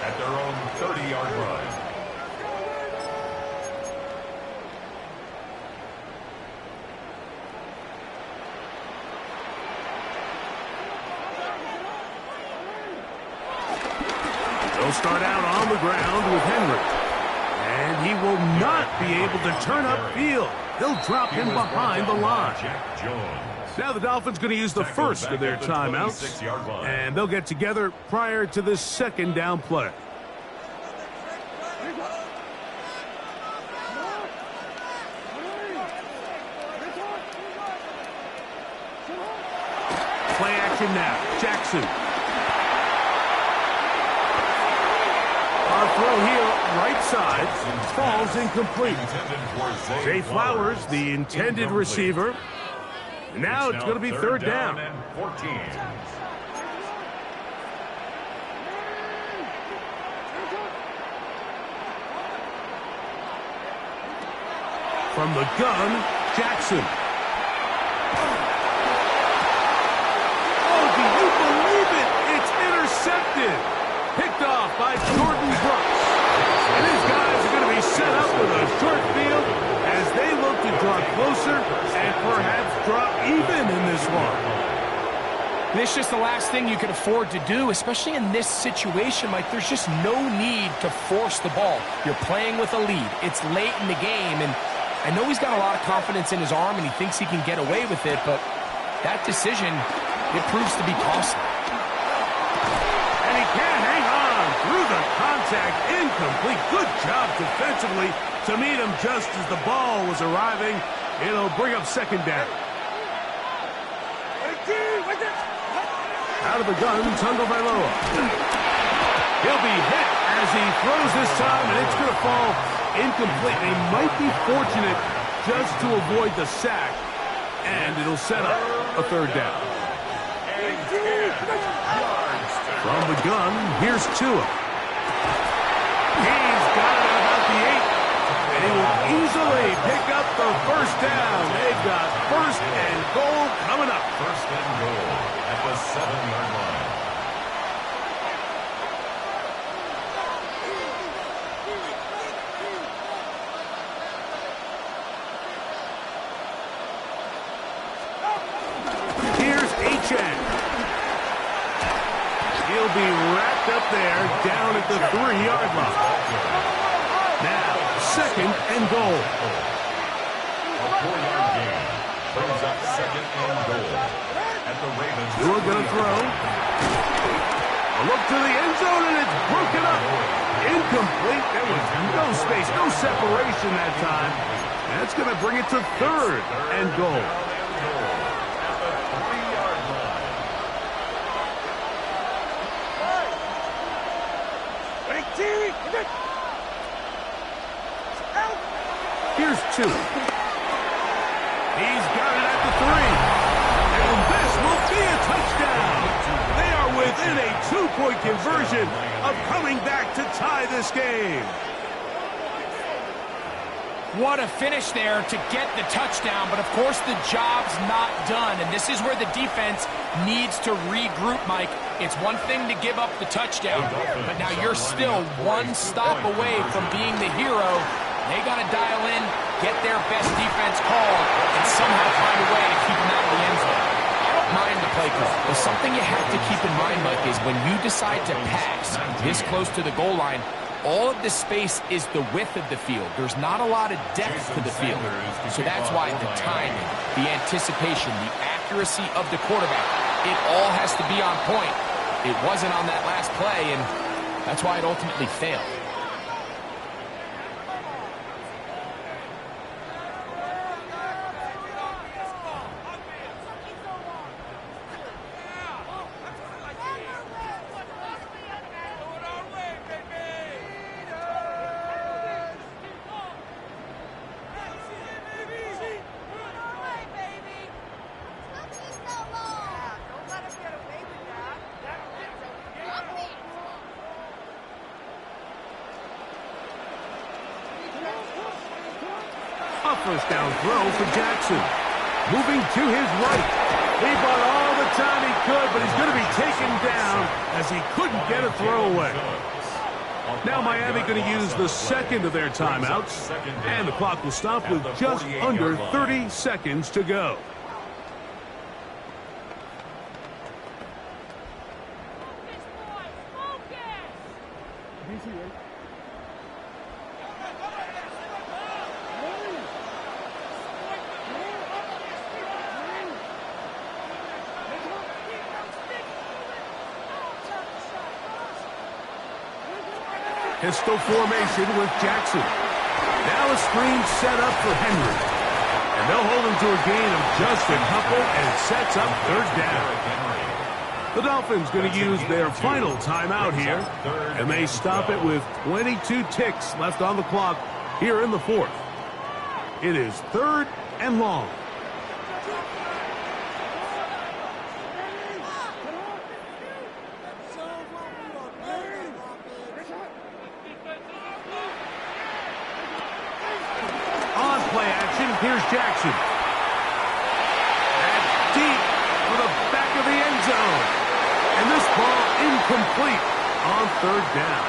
At their own 30-yard line. They'll start out on the ground with Henry. And he will not be able to turn upfield. They'll drop him behind the line. Now the Dolphins going to use the first of their timeouts. And they'll get together prior to the second down play. Play action now. Jackson. Our throw here, right side, falls incomplete. Zay Flowers, the intended receiver. Now it's going to be third down. From the gun, Jackson. Oh, do you believe it? It's intercepted. Picked off by Jordan Brooks. And these guys are going to be set up with a short field as they look to draw closer and perhaps drop even in this one. And it's just the last thing you can afford to do, especially in this situation. Like, there's just no need to force the ball. You're playing with a lead. It's late in the game, and I know he's got a lot of confidence in his arm, and he thinks he can get away with it, but that decision, it proves to be costly. And he can't hang on through the contact. Incomplete. Good job defensively to meet him just as the ball was arriving. It'll bring up second down. Out of the gun, Tagovailoa. He'll be hit as he throws this time, and it's going to fall incomplete. They might be fortunate just to avoid the sack, and it'll set up a third down. From the gun, here's Tua. He's got it at about the 8, and he will easily pick up the first down. They've got first and goal coming up. First and goal at the 7-yard line. Here's Achane. He'll be wrapped up there down at the 3-yard line. Now, second and goal. A 4-yard gain brings up second and goal at the Ravens. Tua gonna throw. A look to the end zone, and it's broken up. Incomplete. There was no space, no separation that time. That's going to bring it to third and goal. Here's two. He's got it at the 3. And this will be a touchdown. They are within a 2-point conversion of coming back to tie this game. What a finish there to get the touchdown, but of course the job's not done, and this is where the defense needs to regroup, Mike. It's one thing to give up the touchdown, but now you're still one stop away from being the hero. They got to dial in, get their best defense called, and somehow find a way to keep them out of the end zone. mind the play call. But something you have to keep in mind, Mike, is when you decide to pass this close to the goal line, all of the space is the width of the field. There's not a lot of depth to the field. So that's why the timing, the anticipation, the accuracy of the quarterback, it all has to be on point. It wasn't on that last play, and that's why it ultimately failed. A first down throw for Jackson. Moving to his right. He bought all the time he could, but he's going to be taken down as he couldn't get a throw away. Now Miami going to use the second of their timeouts, and the clock will stop with just under 30 seconds to go. Pistol formation with Jackson. Now a screen set up for Henry. And they'll hold him to a gain of just a couple, and it sets up third down. The Dolphins going to use their final timeout here, and they stop it with 22 ticks left on the clock here in the fourth. It is third and long. Here's Jackson. And deep for the back of the end zone. And this ball incomplete on third down.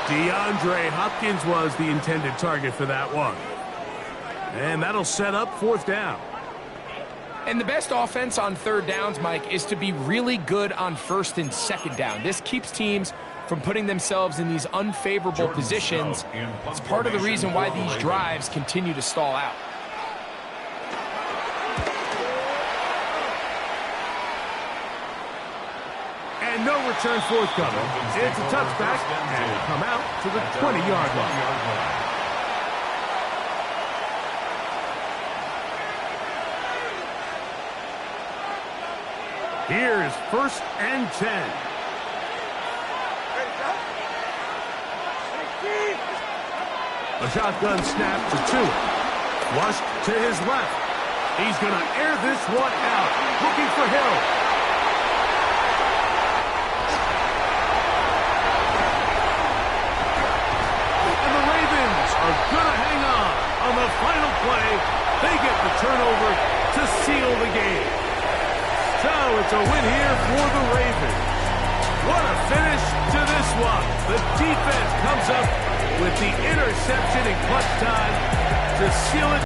DeAndre Hopkins was the intended target for that one. And that'll set up fourth down. And the best offense on third downs, Mike, is to be really good on first and second down. This keeps teams from putting themselves in these unfavorable positions. It's part of the reason why these drives continue to stall out. And no return forthcoming. It's a touchback, and will come out to the 20-yard line. Here's first and 10. A shotgun snap to Tua. Flushed to his left. He's going to air this one out. Looking for Hill. And the Ravens are going to hang on the final play. They get the turnover to seal the game. So it's a win here for the Ravens. What a finish to this one. The defense comes up with the interception in clutch time to seal it.